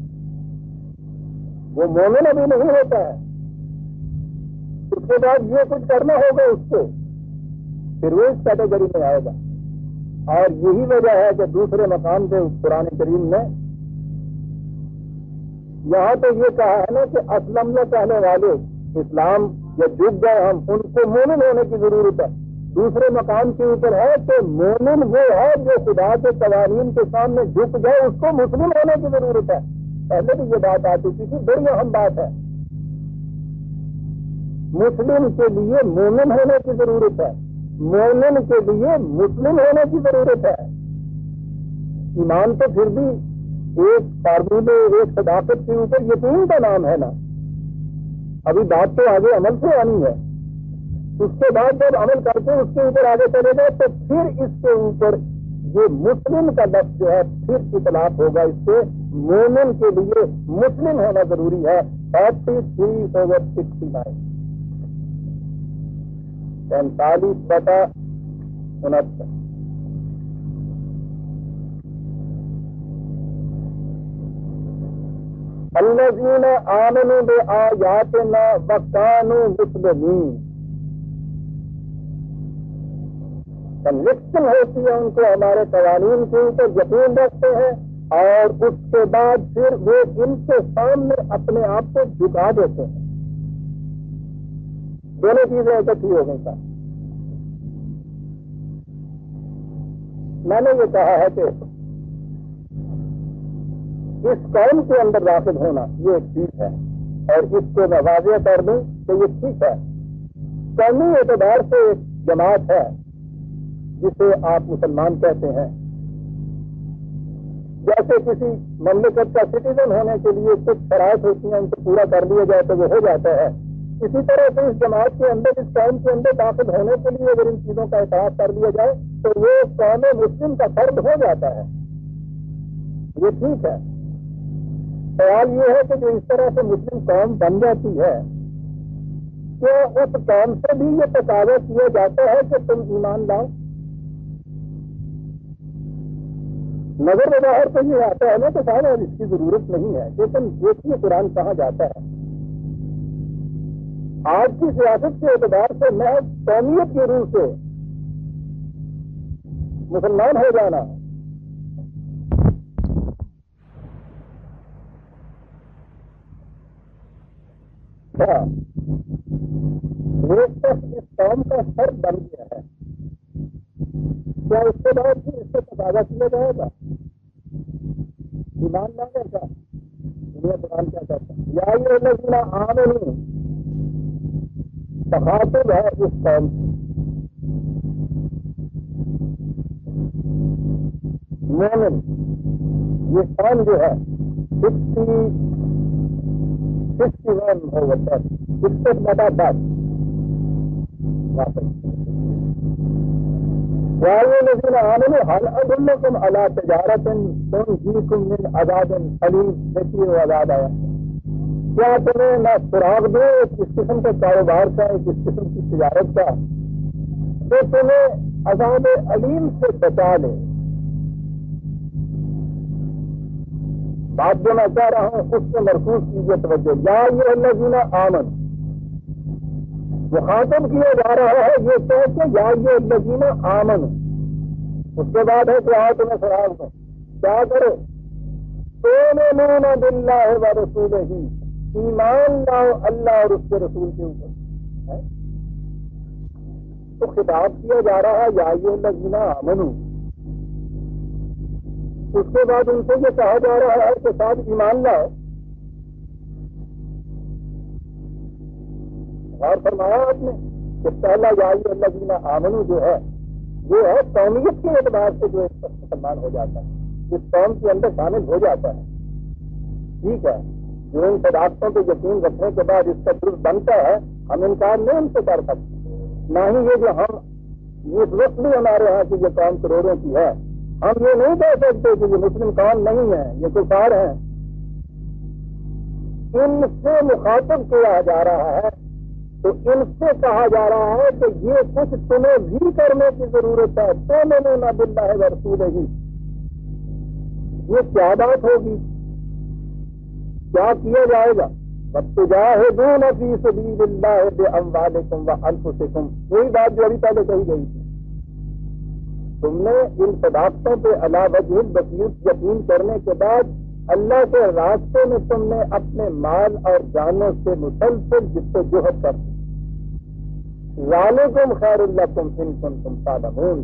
وہ مومن ابھی نہیں ہوتا ہے، اس کے بعد یہ کچھ کرنا ہوگا اس کو، پھر وہ اس کیٹیگری میں آئے گا۔ اور یہی وجہ ہے کہ دوسرے مقام سے قرآن کریم نے یہاں تو یہ کہا ہے نا کہ اسلم نہ کہنے والے، اسلام یا جھک گئے ہم، ان کو مومن ہونے کی ضرورت ہے۔ دوسرے مقام کے اوپر ہے کہ مومن وہ ہے جو خدا کے قوانین کے سامنے جھک جائے، اس کو مسلم ہونے کی ضرورت ہے۔ پہلے بھی یہ بات آ چکی تھی، بڑی اہم بات ہے، مسلم کے لیے مومن ہونے کی ضرورت ہے، مومن کے لیے مسلم ہونے کی ضرورت ہے۔ ایمان تو پھر بھی ایک فارمولے، ایک صداقت کے اوپر یقین کا نام ہے نا، ابھی بات تو آگے عمل سے آنی ہے۔ اس کے بعد جب عمل کر کے اس کے اوپر آگے چلے گئے تو پھر اس کے اوپر یہ مسلم کا لفظ جو ہے پھر اطلاق ہوگا اس سے، مومن کے لیے مسلم ہونا ضروری ہے۔ 43/69 45/69 الذین آمنوا بآیاتنا وکانوا مسلمین، کنوکشن ہوتی ہے ان کو ہمارے قوانین کے اوپر، یقین رکھتے ہیں، اور اس کے بعد پھر وہ ان کے سامنے اپنے آپ کو جھکا دیتے ہیں۔ دونوں چیزیں اکٹھی ہو گئی تھا۔ میں نے یہ کہا ہے کہ اس قوم کے اندر داخل ہونا یہ ایک چیز ہے، اور اس کو میں واضح کر دوں کہ یہ ٹھیک ہے، قومی اعتبار سے ایک جماعت ہے جسے آپ مسلمان کہتے ہیں، جیسے کسی مملکت کا سٹیزن ہونے کے لیے کچھ شرائط ہوتی ہیں، ان کو پورا کر لیا جائے تو وہ ہو جاتا ہے، اسی طرح سے اس جماعت کے اندر، اس قوم کے اندر داخل ہونے کے لیے اگر ان چیزوں کا احساس کر لیا جائے تو وہ قوم مسلم کا فرد ہو جاتا ہے، یہ ٹھیک ہے۔ سوال یہ ہے کہ جو اس طرح سے مسلم قوم بن جاتی ہے، کیا اس قوم سے بھی یہ تقاضا کیا جاتا ہے کہ تم ایمان لاؤ؟ نظر بظاہر تو یہ آتا ہے نا کہ صاحب اس کی ضرورت نہیں ہے، لیکن دیکھیے قرآن کہاں جاتا ہے۔ آج کی سیاست کے اعتبار سے محض قومیت کی روح سے مسلمان ہو جانا وہ شخص اس قوم کا فرد بن گیا ہے، کیا اس کے بعد بھی اس سے تقاضا کیا جائے گا ایمان لانے کا؟ دنیا قرآن کیا کہتا ہے؟ یا یہ الذین آمنوا، تخاطب ہے اس قوم کی، مومن یہ قوم جو ہے 61 over 10 61/10 واپس یا الذین آمنوا هل ادلکم علی تجارۃ تنجیکم من عذاب الیم، دیکھیے عذاب آیا، کیا تمہیں میں سراغ دوں ایک اس قسم کے کاروبار کا، ایک اس قسم کی تجارت کا جو تمہیں عذاب علیم سے بچا لے۔ بات جو میں کہہ رہا ہوں اس سے مرکوز کیجیے توجہ، یا ایھا الذین آمنوا مخاطب کیا جا رہا ہے یہ کہہ کے یا ایھا الذین آمنوا، اس کے بعد ہے کہ آؤ تمہیں سراغ دوں، کیا کرو؟ تؤمنون باللہ ورسولہ، ایمان لاؤ اللہ اور اس کے رسول کے اوپر۔ تو خطاب کیا جا رہا ہے یا ایھا الذین آمنوا، اس کے بعد ان سے یہ کہا جا رہا ہے کہ صاحب ایمان لاؤ۔ اور فرمایا آپ نے کہ پہلا یا ایھا الذین آمنوا جو ہے وہ ہے قومیت کے اعتبار سے جو ایک مسلمان ہو جاتا ہے، اس قوم کے اندر شامل ہو جاتا ہے، ٹھیک ہے، جو ان صداقتوں پہ یقین رکھنے کے بعد اس کا درست بنتا ہے، ہم انکار نہیں ان سے کر سکتے، نہ ہی یہ جو ہم اس وقت بھی ہمارے یہاں کی یہ قوم کروڑوں کی ہے، ہم یہ نہیں کہہ سکتے کہ یہ مسلم قوم نہیں ہے، یہ کفار ہیں، ان سے مخاطب کیا جا رہا ہے، تو ان سے کہا جا رہا ہے کہ یہ کچھ تمہیں بھی کرنے کی ضرورت ہے، تؤمنون باللہ ورسولہ، یہ کیا بات ہوگی، کیا کیا جائے گا؟ وَتُجَاهِدُونَ فِي سَبِيلِ اللَّهِ بِأَمْوَالِكُمْ وَأَنفُسِكُمْ، یہی بات جو ابھی پہلے کہی گئی تھی، تم نے ان صداقتوں پہ علی وجہ البصیرۃ یقین کرنے کے بعد اللہ کے راستے میں تم نے اپنے مال اور جانوں سے مسلسل جدوجہد کر دی۔ ذالکم خیر لکم ان کنتم تعلمون،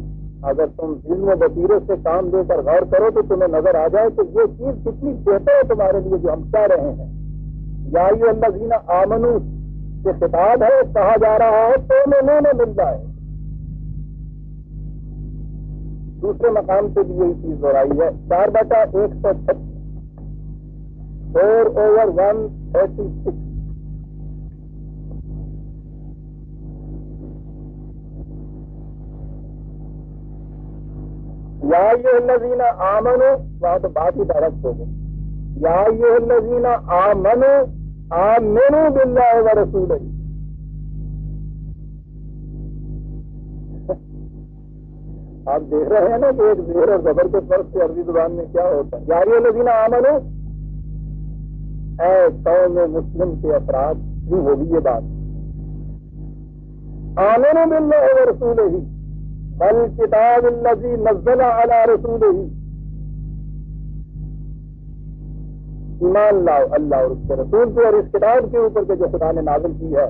اگر تم علم و بصیرت سے کام لے کر غور کرو تو تمہیں نظر آ جائے کہ یہ چیز کتنی بہتر ہے تمہارے لیے جو ہم کہہ رہے ہیں۔ یا ایھا الذین آمنوا یہ خطاب ہے، کہا جا رہا ہے تؤمنون باللہ، دوسرے مقام پہ بھی یہی چیز دہرائی ہے، 4/136 4/136۔ یا ایھا الذین آمنوا، وہاں تو بات ہی ڈائریکٹ ہو گئی، یا ایھا الذین آمنوا آمنوا باللہ ورسولہ، آپ دیکھ رہے ہیں نا کہ ایک زیر اور زبر کے فرق سے عربی زبان میں کیا ہوتا ہے۔ یا ایھا الذین آمنوا، اے قوم مسلم کے افراد، یوں ہوگی یہ بات، آمنوا باللہ ورسولہ والکتاب الذی نزل علی رسولہ، ایمان لاؤ اللہ اور اس کے رسول پہ اور اس کتاب کے اوپر کے جو خدا نے نازل کی ہے۔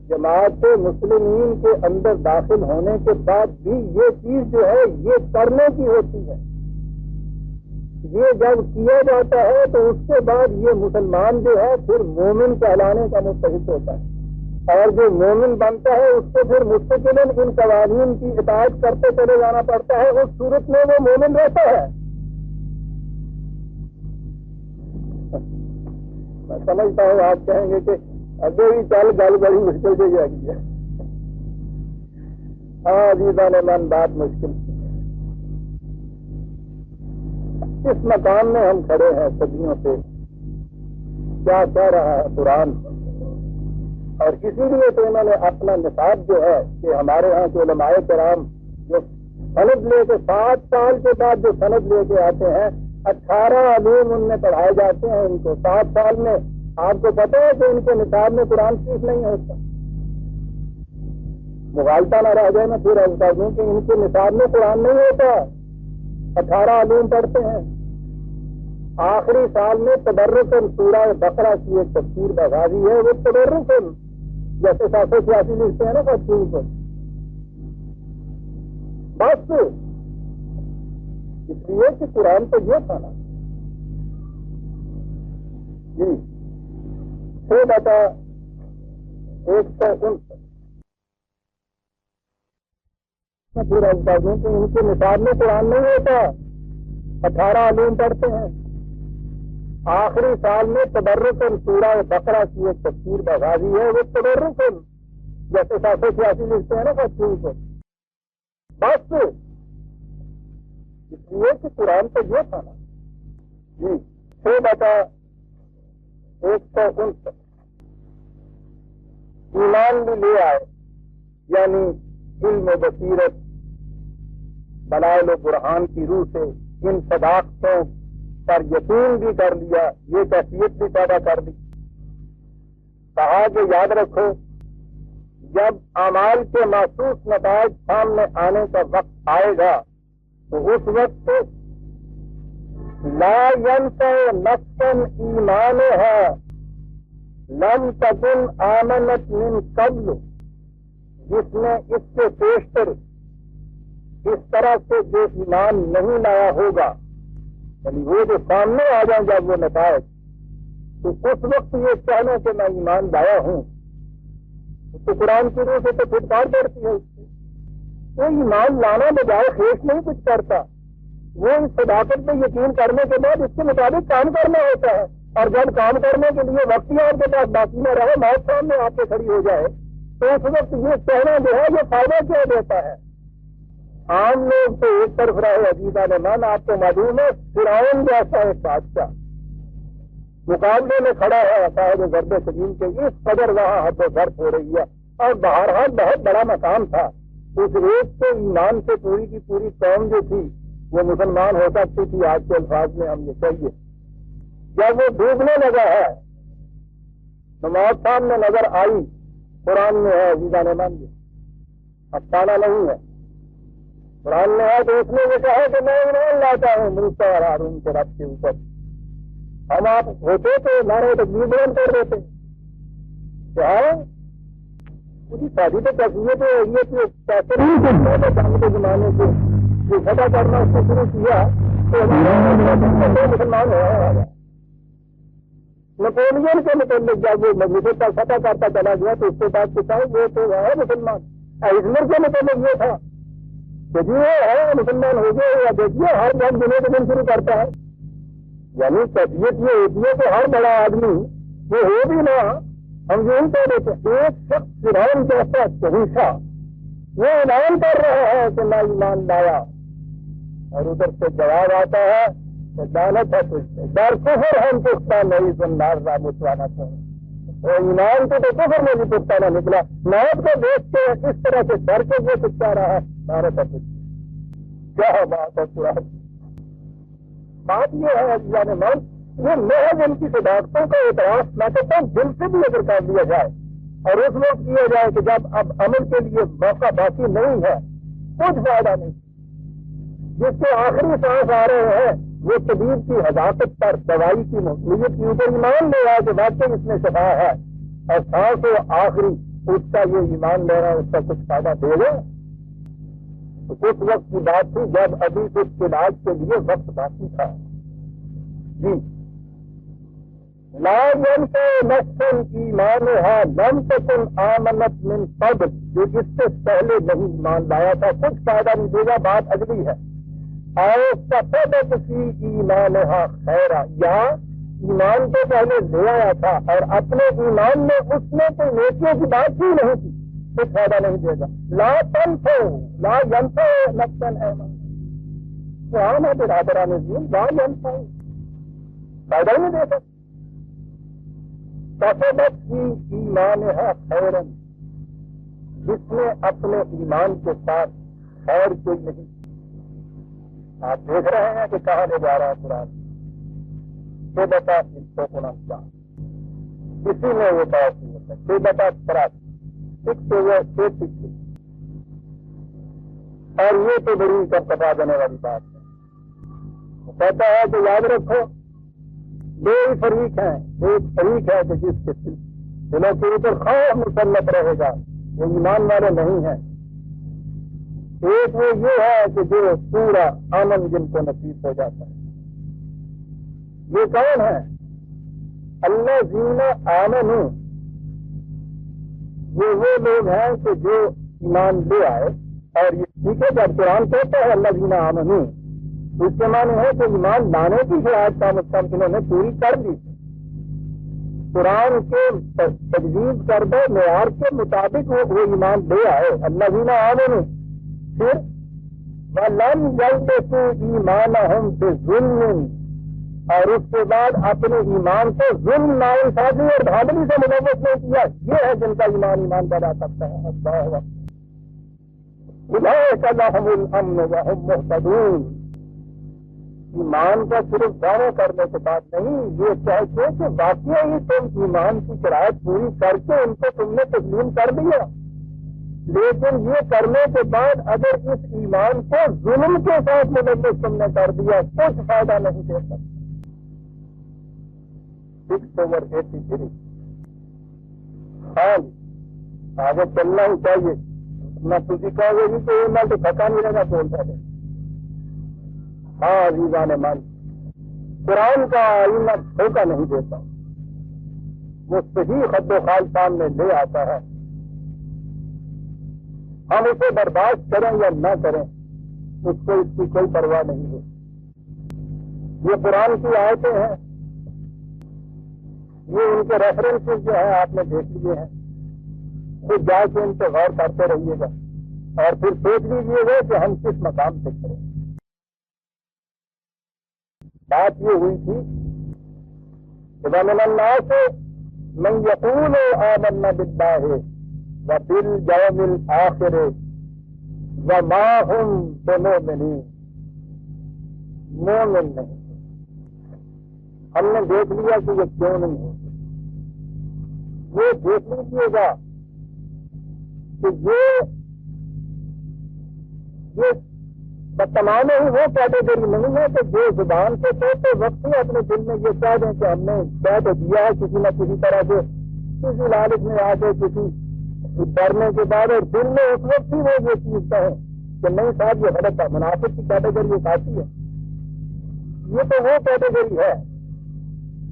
جماعت مسلمین کے اندر داخل ہونے کے بعد بھی یہ چیز جو ہے یہ کرنے کی ہوتی ہے، یہ جب کیا جاتا ہے تو اس کے بعد یہ مسلمان جو ہے پھر مومن کہلانے کا مستحق ہوتا ہے، اور جو مومن بنتا ہے اس کو پھر مستقلاً ان قوانین کی اطاعت کرتے چلے جانا پڑتا ہے، اس صورت میں وہ مومن رہتا ہے۔ میں سمجھتا ہوں آپ کہیں گے کہ ابھی ہی چل گل بڑی مشکل سے جائے گی۔ ہاں عزیزان من، بات مشکل ہے۔ اس مقام میں ہم کھڑے ہیں صدیوں سے، کیا کہہ رہا ہے قرآن، اور اسی لیے تو انہوں نے اپنا نصاب جو ہے کہ ہمارے ہاں کے علماء کرام جو سند لے کے 7 سال کے بعد جو سند لے کے آتے ہیں، 18 علوم ان میں پڑھائے جاتے ہیں ان کو 7 سال میں۔ آپ کو پتہ ہے کہ ان کے نصاب میں قرآن شریف نہیں ہوتا، مغالطہ نہ رہ جائے میں پھر بتا دوں کہ ان کے نصاب میں قرآن نہیں ہوتا، 18 علوم پڑھتے ہیں۔ آخری سال میں تبرکن سورہ بقرہ کی ایک تفسیر بغازی ہے، وہ تبرکن جیسے 786 لکھتے ہیں نا تفسیر کو، بس اس لیے کہ قرآن تو یہ تھا نا جی 6/159 پورا بتا دوں کہ ان کے نصاب میں قرآن نہیں ہوتا، 18 علوم پڑھتے ہیں۔ آخری سال میں تبرکن سورہ بقرہ کی ایک تفسیر بغازی ہے، وہ تبرکن جیسے 786 لکھتے ہیں نا تفسیر کو، بس اس لیے کہ قرآن تو یہ تھا نا جی 6/159 ایمان بھی لے آئے، یعنی علم و بصیرت دلائل و برہان کی روح سے ان صداقتوں پر یقین بھی کر لیا، یہ کیفیت بھی پیدا کر دی۔ کہا کہ یاد رکھو جب اعمال کے محسوس نتائج سامنے آنے کا وقت آئے گا تو اس وقت لا ينفع نفسا ایمانها لم تكن آمنت من قبل، جس نے اس سے پیشتر اس طرح سے جو ایمان نہیں لایا ہوگا، یعنی وہ جو سامنے آ جائیں جب وہ نتائج، تو اس وقت یہ کہنا کہ میں ایمان لایا ہوں تو قرآن کی روح سے تو پھٹکار پڑتی ہے اس کی۔ وہ ایمان لانا بجائے خیش نہیں کچھ کرتا، وہ اس صداقت پہ یقین کرنے کے بعد اس کے مطابق کام کرنا ہوتا ہے، اور جب کام کرنے کے لیے وقت ہی آپ کے پاس باقی نہ رہے، موت سامنے آپ کے کھڑی ہو جائے، تو اس وقت یہ کہنا جو ہے یہ فائدہ کیا دیتا ہے؟ عام لوگ تو ایک طرف رہے عزیزان من، آپ کو معلوم ہے فرعون جیسا ایک بادشاہ مقابلے میں کھڑا ہے صاحب ضرب سلیم کے، اس قدر وہاں حد و ضرب ہو رہی ہے، اور بہرحال بہت بڑا مقام تھا، اس ایک کے ایمان سے پوری کی پوری قوم جو تھی وہ مسلمان ہو سکتی تھی، آج کے الفاظ میں ہم یہ کہیے۔ جب وہ ڈوبنے لگا ہے تو موت سامنے نظر آئی، قرآن میں ہے عزیزان من، افسانہ نہیں ہے، قرآن میں ہے، تو اس نے یہ کہا کہ میں ایمان لاتا ہوں موسیٰ اور ہارون کے رب کے اوپر۔ ہم آپ ہوتے تو ہمارے تکبیر بلند کر دیتے، کیا پوری شادی تو کیفیت ہے یہ کہ پیسے نہیں کرتے جنگ کے زمانے سے جو فتح کرنا اس نے شروع کیا تو مسلمان ہوا۔ نیپولین کے متعلق جب وہ مملکت کا فتح کرتا چلا گیا تو اس کے بعد کسان وہ تو ہے مسلمان۔ ہٹلر کے متعلق یہ تھا کہ جی وہ ہے مسلمان ہو گئے، یا دیکھیے ہر جنگ دنوں کے دن شروع کرتا ہے، یعنی کیفیت یہ ہوتی ہے کہ ہر بڑا آدمی وہ ہو بھی نہ، ہم یہی کہہ دیتے ایک شخص فرعون جیسا شہنشاہ وہ اعلان کر رہا ہے کہ میں ایمان لایا، اور ادھر سے جواب آتا ہے کہ لعنت ہے تجھ سے، در کفر ہم پختہ نہیں سنار را مچوانا چاہیے، اور ایمان کو تو کفر میں بھی پختہ نہ نکلا، موت کو دیکھ کے اس طرح سے ڈر کے وہ چکا رہا ہے، لعنت ہے تجھ سے۔ کیا بات ہے قرآن، بات یہ ہے عزیزان من، یہ محض ان کی صداقتوں کا اعتراف میں کہتا ہوں دل سے بھی اگر کر دیا جائے اور اس وقت کیا جائے کہ جب اب عمل کے لیے موقع باقی نہیں ہے، کچھ فائدہ نہیں۔ جس کے آخری سانس آ رہے ہیں وہ طبیب کی حذاقت پر، دوائی کی مفیدیت کے اوپر ایمان لے رہا ہے کہ واقعی اس میں شفا ہے، اور سانس و آخری اس کا یہ ایمان لے رہا ہے، اس کا کچھ فائدہ دے گا؟ تو اس وقت کی بات تھی جب ابھی اس علاج کے لیے وقت باقی تھا، جی لا ينفع نفسا ایمانها لم تكن آمنت من قبل، جو جس سے پہلے نہیں ایمان لایا تھا کچھ فائدہ نہیں دے گا، بات اگلی ہے. اور کسبت فی ایمانها خیرا، یا ایمان تو پہلے لے آیا تھا اور اپنے ایمان میں اس نے کوئی نیکیوں کی بات کی نہیں کی، کچھ فائدہ نہیں دے گا. لا تنفع لا ينفع نفسا ایمانها، قرآن ہے برادران عزیز، لا ينفع فائدہ ہی نہیں دے سکتا. کسبت فی ایمانها خیرا، جس نے اپنے ایمان کے ساتھ خیر کوئی نہیں. آپ دیکھ رہے ہیں کہ کہاں لے جا رہا ہے قرآن، کہ بتا ان کو قرآن کیا کسی میں وہ بات نہیں ہوتا، کہ بتا تراسی ایک تو وہ پیچھے، اور یہ تو بڑی کب کپا دینے والی بات ہے. وہ کہتا ہے کہ یاد رکھو دو ہی فریق ہیں، ایک فریق ہے کہ جس کے دلوں کے اوپر خوف مسلط رہے گا، وہ ایمان والے نہیں ہیں. ایک وہ یہ ہے کہ جو پورا امن جن کو نصیب ہو جاتا ہے. یہ کون ہے؟ الذین آمنوا، یہ وہ لوگ ہیں کہ جو ایمان لے آئے. اور یہ ٹھیک ہے جب قرآن کہتا ہے الذین آمنوا، اس کے معنی ہے کہ ایمان لانے کی شرائط کم از کم انہوں نے پوری کر دی. قرآن کے تجویز کردہ معیار کے مطابق وہ ایمان لے آئے. الذین آمنوا، پھر وَلَمْ يَلْبِسُوا إِيمَانَهُمْ بِظُلْمٍ، اور اس کے بعد اپنے ایمان کو ظلم ناانصافی اور دھاندلی سے ملوث نہیں کیا. یہ ہے جن کا ایمان پیدا کرتا ہے. اللہ أُولَٰئِكَ لَهُمُ الْأَمْنُ وَهُمْ مُهْتَدُونَ. ایمان کا صرف دعویٰ کرنے کے بعد نہیں، یہ چاہیے کہ واقعی تم ایمان کی شرائط پوری کر کے ان کو تم نے تسلیم کر دیا، لیکن یہ کرنے کے بعد اگر اس ایمان کو ظلم کے ساتھ ملوث تم نے کر دیا کچھ فائدہ نہیں دے سکتا. 6/83. ہاں آگے چلنا ہی چاہیے، نہ تجھے کہو گے کہ یہ نہ تو تھکا نہیں رہے گا بولتا ہے. ہاں عزیزان مان، قرآن کا آئینہ دھوکہ نہیں دیتا، وہ صحیح خط و خال سامنے لے آتا ہے. ہم اسے برداشت کریں یا نہ کریں اس کو اس کی کوئی پرواہ نہیں ہے. یہ قرآن کی آیتیں ہیں، یہ ان کے ریفرنسز جو ہیں آپ نے دیکھ لیے ہیں، خود جا کے ان پہ غور کرتے رہیے گا اور پھر سوچ لیجیے گا کہ ہم کس مقام سے کریں. بات یہ ہوئی تھی کہ وَمِنَ النَّاسِ مَن يَقُولُ آمَنَّا بِاللَّهِ وَبِالْيَوْمِ الْآخِرِ وَمَا هُمْ بِمُؤْمِنِينَ. مومن نہیں. ہم نے دیکھ لیا کہ یہ کیوں نہیں ہوتے. یہ دیکھ لیجیے گا کہ یہ تمام ہی وہ کیٹیگری نہیں ہے کہ جو زبان سے کہتے وقت ہی اپنے دل میں یہ کہہ دیں کہ ہم نے کہہ تو دیا ہے کسی نہ کسی طرح سے، کسی لالچ میں آ کے کسی ڈرنے کے بعد، اور دل میں اس وقت ہی وہ یہ چیز کہیں کہ نہیں صاحب یہ غلط ہے. منافق کی کیٹیگری ایک آتی ہے. یہ تو وہ کیٹیگری ہے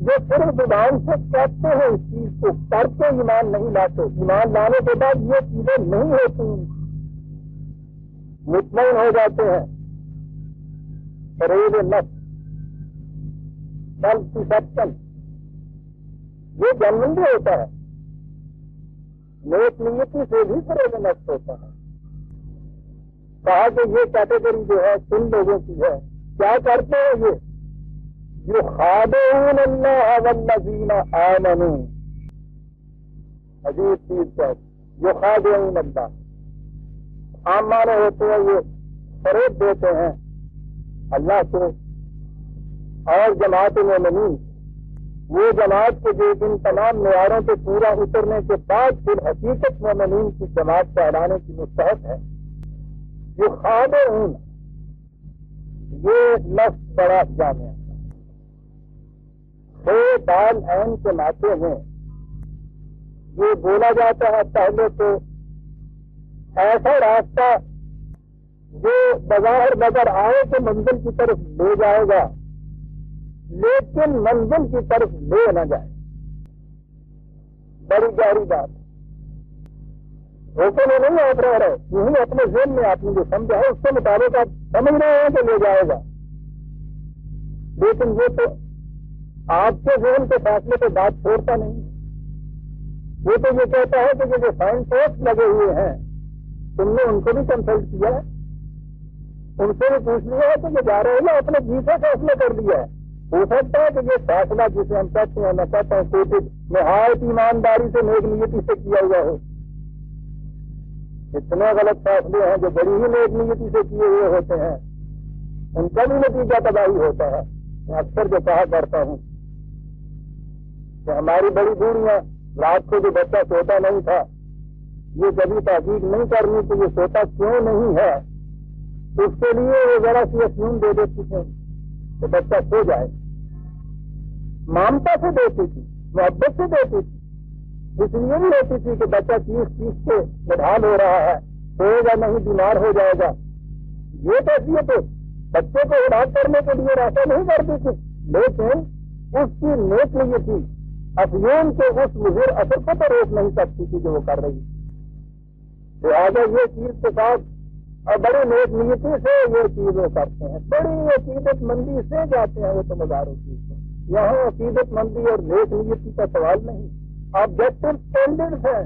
جو صرف زبان سے کہتے ہیں اس چیز کو، کر کے ایمان نہیں لاتے. ایمان لانے کے بعد یہ چیزیں نہیں ہوتی، مطمئن ہو جاتے ہیں. فریب نفس، سیلف ڈسپشن، یہ جنرلی ہوتا ہے. نیک نیتی سے بھی فریب نفس ہوتا ہے. کہا کہ یہ کیٹیگری جو ہے کن لوگوں کی ہے، کیا کرتے ہیں یہ خادعون اللہ والذین آمنوا. عجیب چیز ہے، یہ خادعون اللہ. عام معنی ہوتے ہیں یہ فریب دیتے ہیں اللہ کو. اور جماعت مومنین، وہ جماعت کے جو ان تمام معیاروں پہ پورا اترنے کے بعد پھر حقیقت مومنین کی جماعت کہلانے کی مستحق ہے. یہ خادعون، یہ لفظ بڑا جامع ہے. دال عین کے ناطے میں یہ بولا جاتا ہے پہلے تو ایسا راستہ جو بظاہر نظر آئے تو منزل کی طرف لے جائے گا، لیکن منزل کی طرف لے نہ جائے. بڑی گہری بات. روکے میں نہیں آپ رہ رہے، یوں ہی اپنے ذہن میں آپ نے جو سمجھا ہے اس کے مطابق آپ سمجھ رہے ہیں کہ لے جائے گا، لیکن یہ تو آپ کے ذہن کے فیصلے پہ بات چھوڑتا نہیں. وہ تو یہ کہتا ہے کہ جو سائن پوسٹ لگے ہوئے ہیں تم نے ان کو بھی کنسلٹ کیا ہے، ان سے بھی پوچھ لیا ہے کہ یہ جا رہے ہیں، اپنے جی سے فیصلہ کر دیا ہے. ہو سکتا ہے کہ یہ فیصلہ جسے ہم کہتے ہیں، میں کہتا ہوں کوشش نہایت ایمانداری سے نیک نیتی سے کیا ہوا ہو. اتنے غلط فیصلے ہیں جو بڑی ہی نیک نیتی سے کیے ہوئے ہوتے ہیں، ان کا بھی نتیجہ تباہی ہوتا ہے. میں اکثر جو کہا کرتا ہوں کہ ہماری بڑی بوڑھیاں رات کو جو بچہ سوتا نہیں تھا، یہ کبھی تحقیق نہیں کرنی کہ یہ سوتا کیوں نہیں ہے، اس کے لیے وہ ذرا سی افیون دے دیتی تھی کہ بچہ سو جائے. مامتا سے دیتی تھی، محبت سے دیتی تھی، اس لیے بھی ہوتی تھی کہ بچہ چیز کے بدحال ہو رہا ہے، سوئے گا نہیں، بیمار ہو جائے گا. یہ کیفیت تو بچے کو علاج کرنے کے لیے راستہ نہیں کرتی تھی، لیکن اس کی نیک نیتی افیون کے اس مضر اثر کو تو روک نہیں سکتی تھی جو وہ کر رہی تھی. لہٰذا یہ چیز کے ساتھ اور بڑی نیک نیتی سے یہ چیز وہ کرتے ہیں، بڑی عقیدت مندی سے جاتے ہیں وہ تو مزاروں چیز کو. یہاں عقیدت مندی اور نیک نیتی کا سوال نہیں، آبجیکٹو اسٹینڈرڈ ہیں.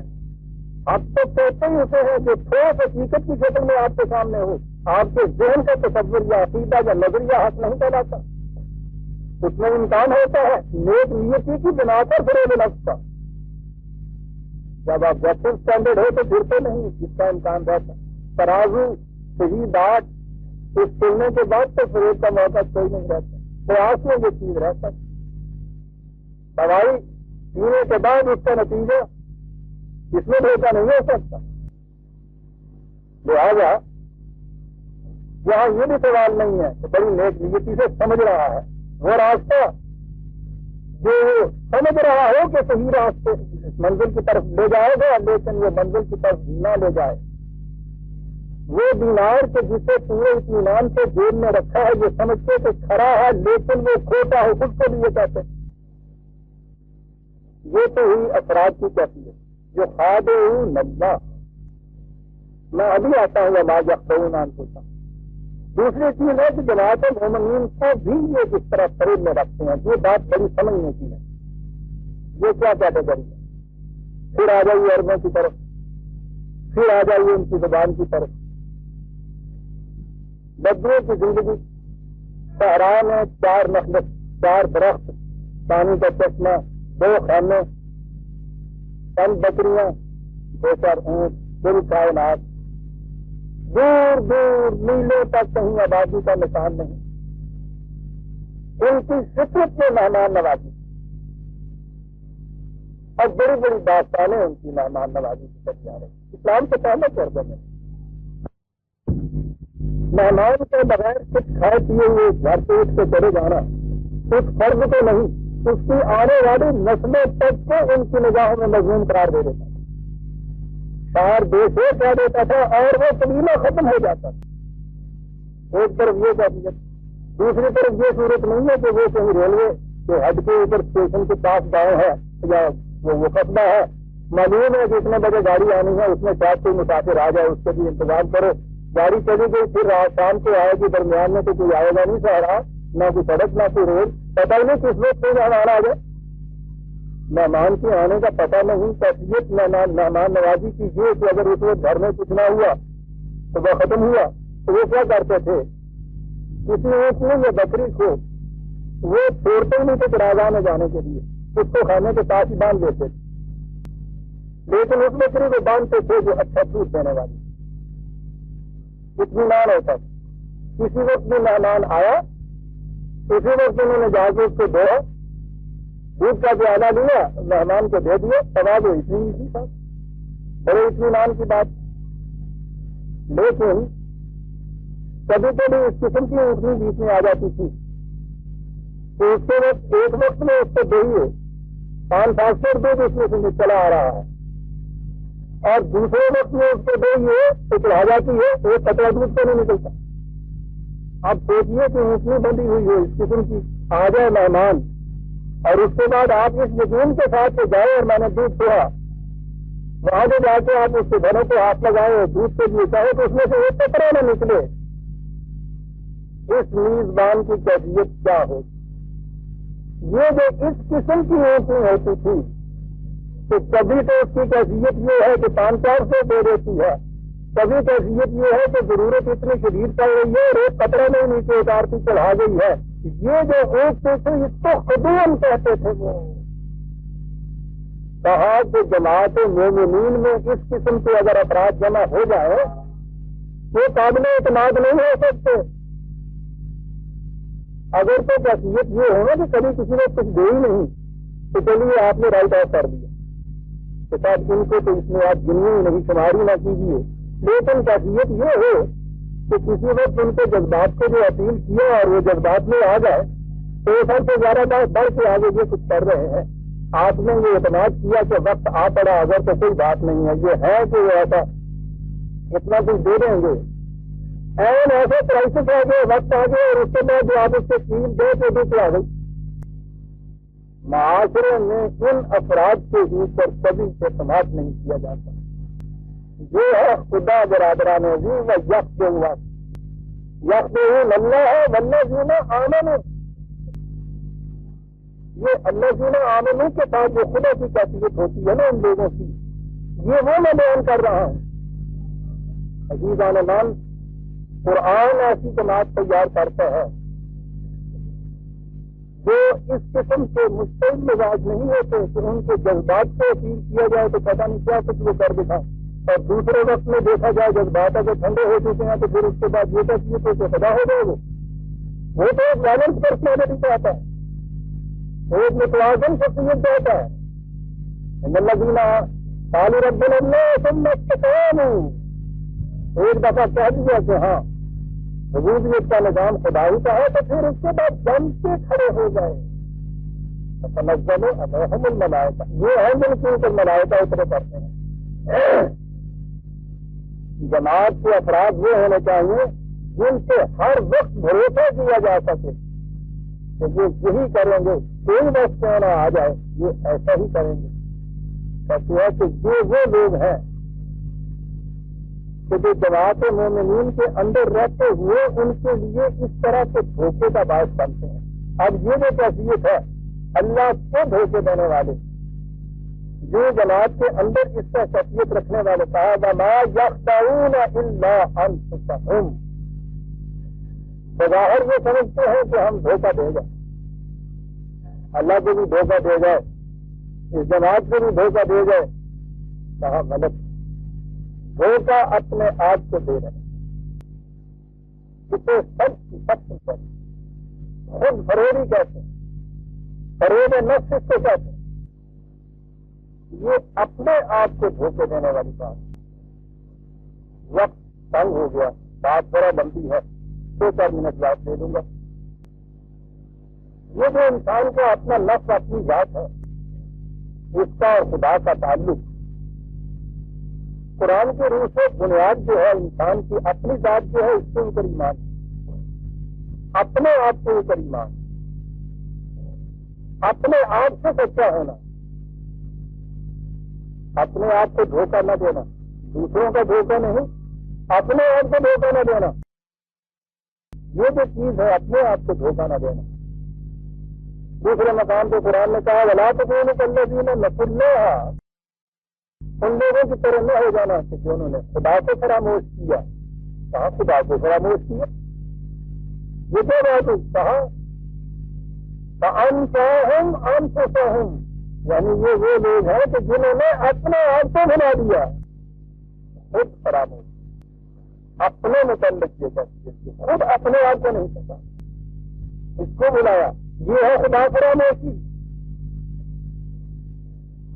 آپ تو کہتے ہی اسے ہیں جو ٹھوس حقیقت کی شکل میں آپ کے سامنے ہو، آپ کے ذہن کا تصور یا عقیدہ یا نظریہ حق نہیں کہلاتا. اس میں امکان ہوتا ہے نیک نیتی کی بنا پر فریب نفس کا. جب آبجیکٹو اسٹینڈرڈ ہو تو پھر تو نہیں، اس کا امکان رہتا. ترازو صحیح بات اس چلنے کے بعد تو فریب کا موقع کوئی نہیں رہتا. پریاس میں یہ چیز رہتا. دوائی پینے کے بعد اس کا نتیجہ اس میں دھوکہ نہیں ہو سکتا. لہٰذا یہاں یہ بھی سوال نہیں ہے کہ بڑی نیک نیتی سے سمجھ رہا ہے وہ راستہ جو سمجھ رہا ہو کہ صحیح راستے منزل کی طرف لے جائے گا، لیکن وہ منزل کی طرف نہ لے جائے. وہ دینار کے جسے پورے اطمینان سے جیب میں رکھا ہے یہ سمجھتے کہ کھڑا ہے لیکن وہ کھوٹا ہے، خود کو بھی یہ کہتے ہیں. یہ تو ہوئی افراد کی کیفیت جو خاد نبا. میں ابھی آتا ہوں آواز اختر نام سوچا. دوسری چیز ہے کہ جماعت مومنین کو بھی یہ اس طرح فریب میں رکھتے ہیں. یہ بات بڑی سمجھنے کی ہے. یہ کیا کیٹیگری ہے؟ پھر آ جائیے عربوں کی طرف، پھر آ جائیے ان کی زبان کی طرف. بدوؤں کی زندگی، صحرا میں 4 نخل، 4 درخت، پانی کا چشمہ، 2 خیمے، 5 بکریاں، 2-4 اونٹ، پوری کائنات. دور دور میلوں تک کہیں آبادی کا نشان نہیں. ان کی فطرت میں مہمان نوازی اور بڑی بڑی داستانیں ان کی مہمان نوازی کی طرف جا رہی. اسلام سے پہلے کر دیں مہمان کے بغیر کچھ کھائے پیے ہوئے گھر سے اٹھ کے چلے جانا کچھ فرض تو نہیں، اس کی آنے والی نسلوں تک کو ان کی نگاہوں میں مضمون قرار دے دیتا. شہر دیش ایک کہہ دیتا تھا اور وہ قبیلہ ختم ہو جاتا تھا. ایک طرف یہ کہتی ہے، دوسری طرف یہ صورت نہیں ہے کہ وہ کہیں ریلوے کے ہڈ کے اوپر اسٹیشن کے پاس گاؤں ہے یا وہ قصبہ ہے، معلوم ہے کہ اتنے بجے گاڑی آنی ہے، اس میں شاید کوئی مسافر آ جائے، اس کے بھی انتظام کرو. گاڑی چلی گئی، پھر رات شام کو آئے گی، درمیان میں تو کوئی آئے گا نہیں سہارا، نہ کوئی سڑک نہ کوئی روڈ، پتہ ہی نہیں کس وقت کوئی مہمان آ جائے. مہمان کے آنے کا پتہ نہیں. کیفیت مہمان نوازی کی یہ کہ اگر اس وقت گھر میں کچھ نہ ہوا تو وہ ختم ہوا تو وہ کیا کرتے تھے؟ کسی اونٹ میں یا بکری کو وہ چھوڑتے ہی نہیں تھے راجا میں جانے کے لیے، اس کو کھانے کے پاس ہی باندھ دیتے تھے. لیکن اس بکری کو باندھتے تھے جو اچھا دودھ دینے والی، اطمینان ہوتا تھا. کسی وقت بھی مہمان آیا اسی وقت انہوں نے جا کے اس کو دھویا، دودھ کا پیالہ لیا، مہمان کو دے دیا، سواد وہ اتنی تھا، بڑے اطمینان کی بات. لیکن کبھی کبھی اس قسم کی اونٹنی بیچ میں آ جاتی تھی تو اس کے وقت ایک وقت میں اس کو دئیے 500 دودھ اس میں سے چلا آ رہا ہے، اور دوسرے وقت میں اس کو دئیے تو چڑھا جاتی ہے، وہ کترا دودھ تو نہیں نکلتا. آپ سوچیے کہ اونٹنی بندی ہوئی ہے اس قسم کی آ جائے مہمان اور اس کے بعد آپ اس یقین کے ساتھ کہ جائے اور میں نے دودھ دیا، وہاں سے جا کے آپ اس کے گھروں کو ہاتھ لگائے دودھ کے لیے چاہے تو اس میں سے ایک قطرہ نہ نکلے، اس میزبان کی کیفیت کیا ہوگی؟ یہ جو اس قسم کی اونٹنی ہوتی تھی کہ کبھی تو اس کی کیفیت یہ ہے کہ 500-400 دے دیتی ہے، کبھی کیفیت یہ ہے کہ ضرورت اتنی شدید پڑ رہی ہے اور ایک قطرہ نہیں نیچے اتارتی چڑھا گئی ہے۔ یہ جو اونٹتے تھے اس کو خدوم کہتے تھے۔ وہ کہا کہ جماعت مومنین میں اس قسم کے اگر افراد جمع ہو جائے تو قابل اعتماد نہیں ہو سکتے۔ اگر تو کیفیت یہ ہونا کہ کبھی کسی نے کچھ دے ہی نہیں تو چلیے آپ نے رائٹ آف کر دیا کہ صاحب ان کو تو اس میں آپ گنیے ہی نہیں، شماری نہ کیجیے، لیکن کیفیت یہ ہو کہ کسی وقت ان کے جذبات کو جو اپیل کیا اور وہ جذبات میں آ جائے تو سب سے زیادہ بڑھ کے آگے یہ کچھ کر رہے ہیں، آپ نے یہ اعتماد کیا کہ وقت آ پڑا اگر تو کوئی بات نہیں ہے، یہ ہے کہ وہ ایسا اتنا کچھ دے دیں گے، این ایسے کرائسس آ گئے، وقت آ گئے اور اس کے بعد جو آپ اس سے کیل دے تو دوسرے آ گئی۔ معاشرے میں ان افراد کے اوپر کبھی اعتماد نہیں کیا جاتا۔ یہ ہے خدا برادران جی و یکد اللہ ہے والذین آمنوا، یہ الذین آمنوا کے ساتھ جو خدا کی کیفیت ہوتی ہے نا ان لوگوں کی، یہ وہ میں بیان کر رہا ہوں۔ عزیزان مان، قرآن ایسی جماعت تیار کرتا ہے جو اس قسم کے مستعد مزاج نہیں ہوتے کہ ان کے جذبات کو اپیل کیا جائے تو پتہ نہیں کیا کچھ وہ کر دکھائیں، اور دوسرے وقت میں دیکھا جائے جذبات اگر ٹھنڈے ہو چکے ہیں تو پھر اس کے بعد یہ کیفیت ہو کہ خدا ہو جائے گا۔ وہ تو ایک بیلنس پرسنالٹی چاہتا ہے، ایک متوازن شخصیت چاہتا ہے۔ الذین قالوا ربنا اللہ ثم استقاموا، ایک دفعہ کہہ دیا کہ ہاں ربوبیت کا نظام خدائی کا ہے تو پھر اس کے بعد جم کے کھڑے ہو گئے۔ تنزل علیہم الملائکہ، یہ ہے جن کے اوپر ملائکہ اترے کرتے ہیں۔ جماعت کے افراد یہ ہونے چاہیے جن سے ہر وقت بھروسہ کیا جا سکے کہ یہ یہی کریں گے، کوئی وقت کیوں نہ آ جائے یہ ایسا ہی کریں گے۔ کہتے ہیں کہ یہ وہ لوگ ہیں کہ جو جماعت مومنین کے اندر رہتے ہوئے ان کے لیے اس طرح کے دھوکے کا باعث بنتے ہیں۔ اب یہ جو کیفیت ہے اللہ کو دھوکے دینے والے، جو جماعت کے اندر اس کا کیفیت رکھنے والے، کہا وما یخدعون الا انفسہم، بظاہر یہ سمجھتے ہیں کہ ہم دھوکہ دے گئے، اللہ کو بھی دھوکہ دے گئے، اس جماعت کو بھی دھوکہ دے گئے، کہا غلط، دھوکہ اپنے آپ کو دے رہے ہیں۔ اسے سب کی سب سے خود فریبی کہتے ہیں، فریب نفس اس کو کہتے ہیں۔ یہ اپنے آپ کو دھوکے دینے والی بات۔ وقت تنگ ہو گیا، بات تھوڑا لمبی ہے، 2-4 منٹ بات دے دوں گا۔ یہ جو انسان کا اپنا نفس اپنی ذات ہے، اس کا اور خدا کا تعلق قرآن کے روح سے بنیاد جو ہے انسان کی اپنی ذات جو ہے اس کے اوپر ایمان، اپنے آپ کے اوپر ایمان، اپنے آپ سے سچا ہونا، اپنے آپ کو دھوکہ نہ دینا، دوسروں کا دھوکہ نہیں، اپنے آپ کو دھوکہ نہ دینا، یہ جو چیز ہے اپنے آپ کو دھوکہ نہ دینا۔ دوسرے مقام پہ قرآن نے کہا ولا تکونوا کالذین نسوا اللہ، ان لوگوں کی طرح نہ ہو جانا کہ جنہوں نے خدا کو فراموش کیا۔ کہاں خدا کو فراموش کیا؟ یہ کیا بات ہوئی؟ کہا فانساہم انفسہم، یعنی یہ وہ لوگ ہیں کہ جنہوں نے اپنے آپ کو بھلا دیا، خود فراموش، اپنے متعلق یہ کہتے خود اپنے آپ کو نہیں پتا، اس کو بلایا، یہ ہے خدا فراموشی۔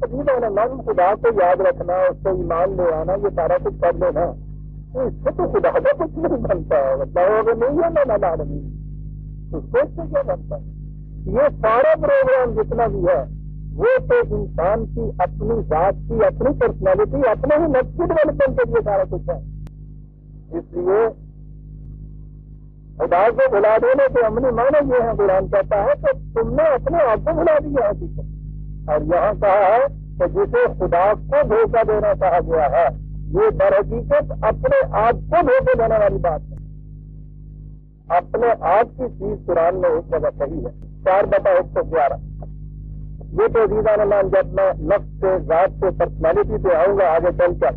من خدا کو یاد رکھنا، اس کو ایمان لے آنا، یہ سارا کچھ کر لینا، اس سے تو خدا کا کچھ نہیں بنتا ہے، اگر نہیں ہے نا لالمی، اس کو اس سے کیا بنتا ہے؟ یہ سارا پروگرام جتنا بھی ہے وہ تو انسان کی اپنی ذات کی، اپنی پرسنالٹی، اپنے ہی نفس کی ڈیولپمنٹ کے لیے سارا کچھ ہے۔ اس لیے خدا کو بھلا دینے کے عملی معنی یہ ہے، قرآن کہتا ہے کہ تم نے اپنے آپ کو بھلا دیا حقیقت۔ اور یہاں کہا ہے کہ جسے خدا کو دھوکہ دینا کہا گیا ہے، یہ در حقیقت اپنے آپ کو دھوکہ دینے والی بات ہے۔ اپنے آپ کی چیز قرآن میں ایک جگہ صحیح ہے، 4/111۔ یہ تو عزیزان اللہ، جب میں نفس سے، ذات سے، پرسنالٹی پہ آؤں گا آگے چل کر،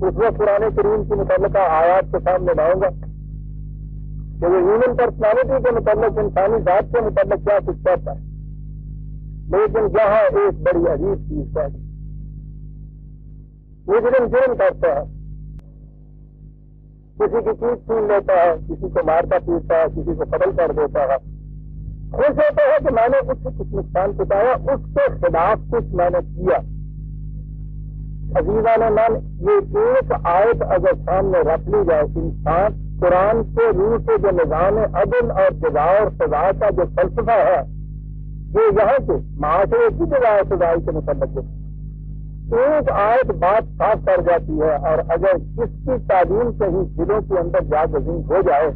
اس وقت قرآن کریم کی متعلقہ آیات کے سامنے لاؤں گا کہ وہ ہیومن پرسنالٹی کے متعلق، انسانی ذات کے متعلق کیا کچھ کہتا ہے۔ لیکن یہاں ایک بڑی عجیب چیز ہے، جرم کرتا ہے، کسی کی چیز چھین لیتا ہے، کسی کو مارتا پیٹتا ہے، کسی کو قتل کر دیتا ہے، خوش ہوتا ہے کہ میں نے اس سے کچھ نقصان پہنچایا، اس کے خلاف کچھ میں نے کیا۔ عزیزان من، یہ ایک آیت اگر سامنے رکھ لی جائے، انسان قرآن کے روح سے جو نظام عدل اور جزا اور سزا کا جو فلسفہ ہے، یہ یہاں کے معاشرے کی جزا اور سزائی کے متعلق ہے۔ ایک آیت بات صاف کر جاتی ہے، اور اگر اس کی تعلیم سے ہی دلوں کے اندر جا گزین ہو جائے،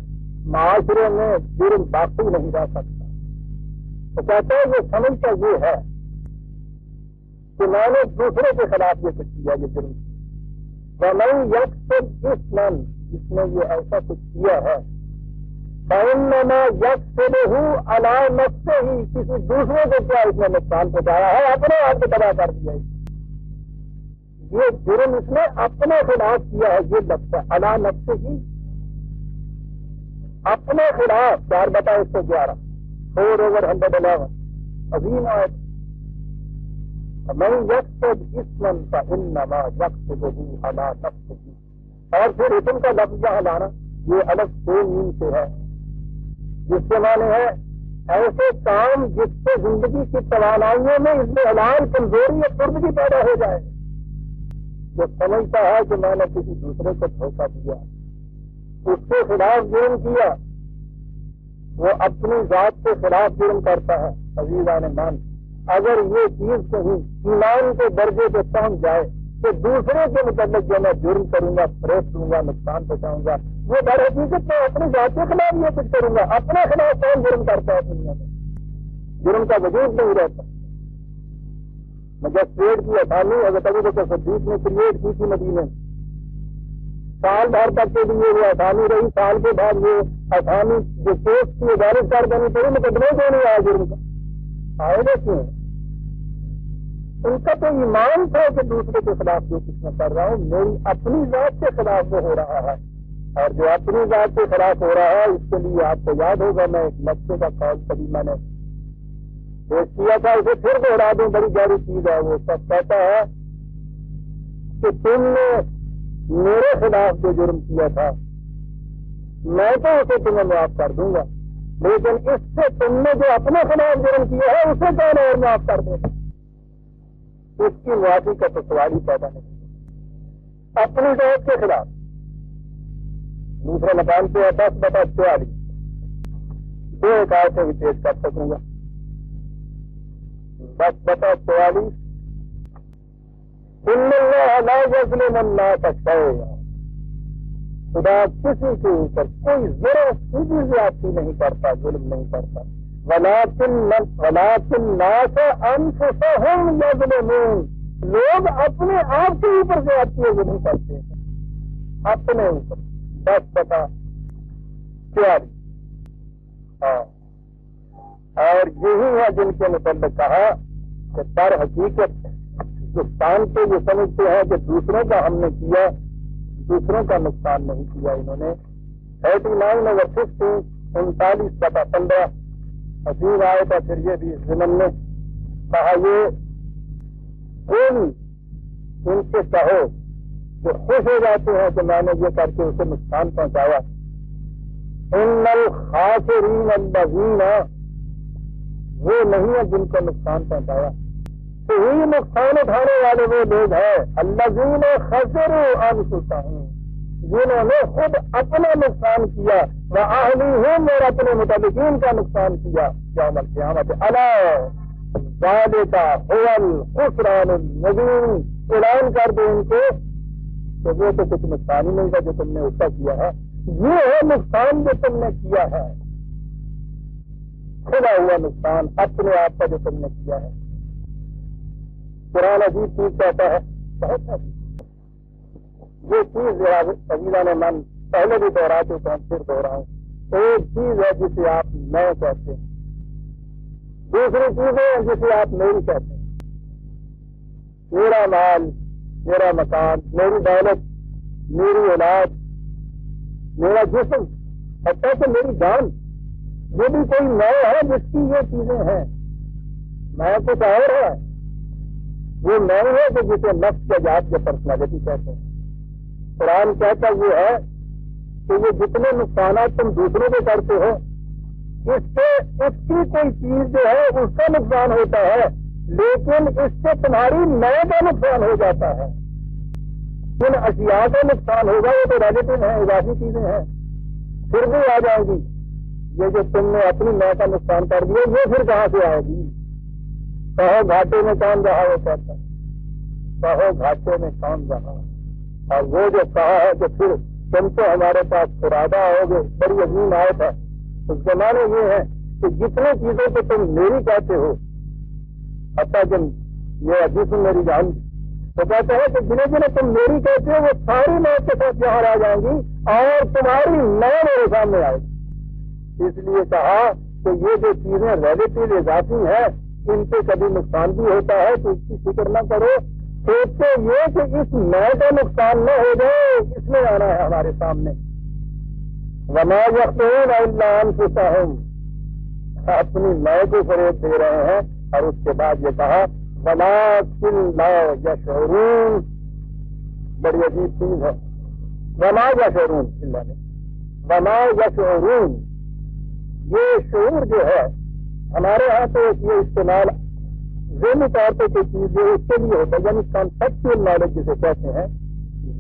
معاشرے میں جرم باقی نہیں رہ سکتا۔ تو کہتا ہے یہ سمجھتا یہ ہے کہ میں نے دوسرے کے خلاف یہ کچھ کیا، یہ جرم وَمَن يَكْسِبْ إِثْمًا، جس نے یہ ایسا کچھ کیا ہے، فَإِنَّمَا يَكْسِبُهُ عَلَىٰ نَفْسِهِ، کسی دوسرے کو کیا اس نے نقصان پہنچایا ہے، اپنے آپ کو تباہ کر دیا ہے۔ یہ جرم اس نے اپنے خلاف کیا ہے، یہ لفظ ہے عَلَىٰ نَفْسِهِ، اپنے خلاف۔ 4/111، 4/111، عظیم آیت۔ مَن يَكْسِبْ إِثْمًا فَإِنَّمَا يَكْسِبُهُ عَلَىٰ نَفْسِهِ، اور پھر اسم کا لفظ جہاں لانا، یہ الگ سے میم سے ہے، جس کے معنی ہے ایسے کام جس سے زندگی کی توانائیوں میں اس میں حلال کمزوری یا پردگی پیدا ہو جائے۔ جو سمجھتا ہے کہ میں نے کسی دوسرے کو دھوکہ دیا، اس کے خلاف جرم کیا، وہ اپنی ذات کے خلاف جرم کرتا ہے۔ عزیزان من، اگر یہ چیز کہیں ایمان کے درجے پہ پہنچ جائے کہ دوسرے کے متعلق جو میں جرم کروں گا، فریب دوں گا، نقصان پہنچاؤں گا، وہ در حقیقت میں اپنی ذات کے خلاف یہ کچھ کروں گا۔ اپنے خلاف کون جرم کرتا ہے دنیا میں؟ جرم کا وجود نہیں رہتا۔ مجسٹریٹ کی آسانی حضرت ابو بکر صدیق نے کریٹ کی تھی مدینے میں، سال بھر تک کے لیے وہ آسانی رہی، سال کے بعد وہ آسانی جو کیس کی ادارت کر دینی پڑی، مقدمے کو نہیں آیا جرم کا، آئے گا کیوں؟ ان کا تو ایمان تھا کہ دوسرے کے خلاف جو کچھ میں کر رہا ہوں میری اپنی ذات کے خلاف وہ ہو رہا ہے، اور جو اپنی ذات کے خلاف ہو رہا ہے اس کے لیے آپ کو یاد ہوگا میں ایک نقشے کا قول کبھی میں نے پیش کیا تھا، اسے پھر دوہرا دوں، بڑی گہری چیز ہے۔ وہ سب کہتا ہے کہ تم نے میرے خلاف جو جرم کیا تھا میں تو اسے تمہیں معاف کر دوں گا، لیکن اس سے تم نے جو اپنے خلاف جرم کیا ہے اسے کون اور معاف کر دے گا؟ اس کی معافی کا تو سوال ہی پیدا نہیں۔ اپنی ذات کے خلاف دوسرے مقام پہ 10/44 دو ایک آیتیں بھی پیش کر سکوں گا۔ 10/44، إِنَّ اللَّهَ لَا يَظْلِمُ النَّاسَ شَيْئًا، خدا کسی کے اوپر کوئی ذرا سی بھی زیادتی نہیں کرتا، ظلم نہیں کرتا۔ وَلَٰكِنَّ النَّاسَ أَنفُسَهُمْ يَظْلِمُونَ، لوگ اپنے آپ کے اوپر زیادتی ظلم کرتے ہیں، اپنے اوپر۔ 10/44، اور یہی ہے جن کے متعلق کہا کہ در حقیقت ہندوستان پہ یہ سمجھتے ہیں کہ دوسروں کا ہم نے کیا، دوسروں کا نقصان نہیں کیا انہوں نے۔ 39/50، 39/15 عظیم آئے تھا۔ پھر یہ بھی اس ضمن میں کہا یہ ان سے کہو کہ خوش ہو جاتے ہیں کہ میں نے یہ کر کے اسے نقصان پہنچایا۔ ان الخاسرین الذین، وہ نہیں ہے جن کو نقصان پہنچایا، صحیح نقصان اٹھانے والے وہ لوگ ہیں الذین خسروا انفسہم، جنہوں نے خود اپنا نقصان کیا، واہلیہم، اور اپنے متعلقین کا نقصان کیا یوم القیامت۔ الا ذالک هو الخسران المبین، اعلان کر دو ان کو کہ وہ تو کچھ نقصان ہی نہیں تھا جو تم نے اس کا کیا ہے، یہ ہے نقصان جو تم نے کیا ہے، کھلا ہوا نقصان اپنے آپ کا جو تم نے کیا ہے۔ قرآن عجیب چیز کہتا ہے، بہت عجیب یہ چیز عزیزان من پہلے بھی دوہرا چکا ہوں، پھر دوہراؤں۔ ایک چیز ہے جسے آپ میں کہتے ہیں، دوسری چیز ہے جسے آپ میری کہتے ہیں۔ میرا مال، میرا مکان، میری دولت، میری اولاد، میرا جسم، حتیٰ کہ میری جان، یہ بھی کوئی میں ہے جس کی یہ چیزیں ہیں۔ میں کچھ اور ہے، وہ میں ہے کہ جسے نفس کے ذات یا پرسنالٹی کہتے ہیں۔ قرآن کہتا یہ ہے کہ یہ جتنے نقصانات تم دوسروں کو کرتے ہو، اس سے اس کی کوئی چیز جو ہے اس کا نقصان ہوتا ہے، لیکن اس سے تمہاری میں کا نقصان ہو جاتا ہے۔ جن اشیاء کا نقصان ہوگا وہ تو ریلیٹو ہیں، اضافی چیزیں ہیں، پھر بھی آ جائیں گی۔ یہ جو تم نے اپنی میں کا نقصان کر دیا، یہ پھر کہاں سے آئے گی؟ کہو گھاٹے میں کون رہا وہ کہتا ہے، کہو گھاٹے میں کون رہا۔ اور وہ جو کہا ہے کہ پھر تم تو ہمارے پاس فرادہ آؤ گے، بڑی عظیم آیت ہے۔ اس کے معنی یہ ہے کہ جتنے چیزوں کو تم میری کہتے ہو، حتیٰ کہ یہ جسم میری جان، تو کہتا ہے کہ جنہیں جنہیں تم میری کہتے ہو وہ ساری میں کے ساتھ یہاں آ جائیں گی اور تمہاری میں میرے سامنے آئے گی۔ اس لیے کہا کہ یہ جو چیزیں ریلیٹو اضافی ہیں، ان سے کبھی نقصان بھی ہوتا ہے، تو اس کی فکر نہ کرو۔ سوچتے یہ کہ اس میں کا نقصان نہ ہو جائے، اس میں آنا ہے ہمارے سامنے۔ وما یخفون الا انفسہم، اپنی میں کو فریب دے رہے ہیں۔ اور اس کے بعد یہ کہا ولکن لا یشعرون، بڑی عجیب چیز ہے۔ وما یشعرون، اللہ نے وما یشعرون، یہ شعور جو ہے ہمارے ہاں تو یہ استعمال ذہنی طور پہ کوئی چیز جو اس کے لیے ہوتا ہے، یعنی کانسیپچل نالج جسے کہتے ہیں،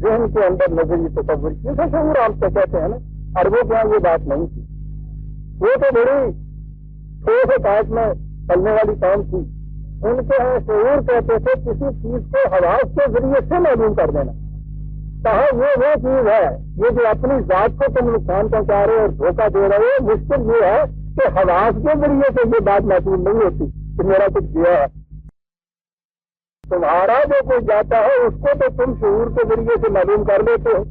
ذہن کے اندر نظری تصور کی، اسے شعور عام سے کہتے ہیں نا۔ عربوں کے یہاں یہ بات نہیں تھی، وہ تو بڑی ٹھوس کاٹ میں چلنے والی قوم تھی۔ ان کے یہاں شعور کہتے تھے کسی چیز کو حواس کے ذریعے سے معلوم کر دینا۔ کہا یہ وہ چیز ہے، یہ جو اپنی ذات کو تم نقصان پہنچا رہے اور دھوکہ دے رہے ہو، مشکل یہ ہے کہ حواس کے ذریعے سے یہ بات محسوس نہیں ہوتی کہ میرا کچھ گیا ہے۔ تمہارا جو کوئی جاتا ہے اس کو تو تم شعور کے ذریعے سے معلوم کر لیتے ہو،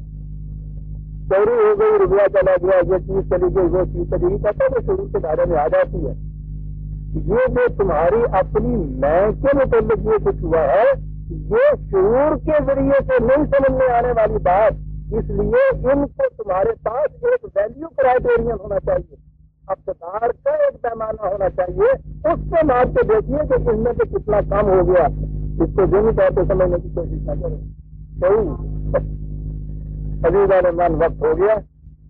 چوری ہو گئی، روپیہ چلا گیا، یہ چیز چلی گئی، وہ چیز چلی گئی، کہتا ہے وہ شعور کے دائرے میں آ جاتی ہے۔ یہ جو تمہاری اپنی میں کے متعلق یہ کچھ ہوا ہے، یہ شعور کے ذریعے سے نہیں سمجھ میں آنے والی بات، اس لیے ان کو تمہارے پاس ایک ویلیو کرائیٹیرین ہونا چاہیے، اقتدار کا ایک پیمانہ ہونا چاہیے۔ اس کے بعد تو دیکھیے کہ اس میں سے کتنا کم ہو گیا، اس کو ذہنی طور پہ سمجھنے کی کوشش نہ کریں۔ صحیح عزیزان من، وقت ہو گیا،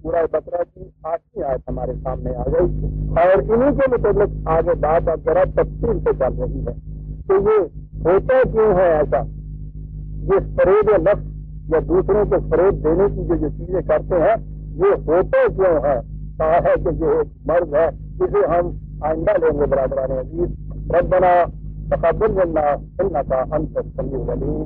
پورا بقرہ کی 8ویں آیت ہمارے سامنے آ گئی، اور انہی کے متعلق آگے بات اب ذرا تفصیل سے چل رہی ہے کہ یہ ہوتا کیوں ہے ایسا، یہ فریب نفس یا دوسروں کو فریب دینے کی جو چیزیں کرتے ہیں، یہ ہوتا کیوں ہے۔ کہا ہے کہ یہ ایک مرض ہے، جسے ہم آئندہ لیں گے برادران عزیز۔ ربنا تقبل منا انک انت السمیع العلیم۔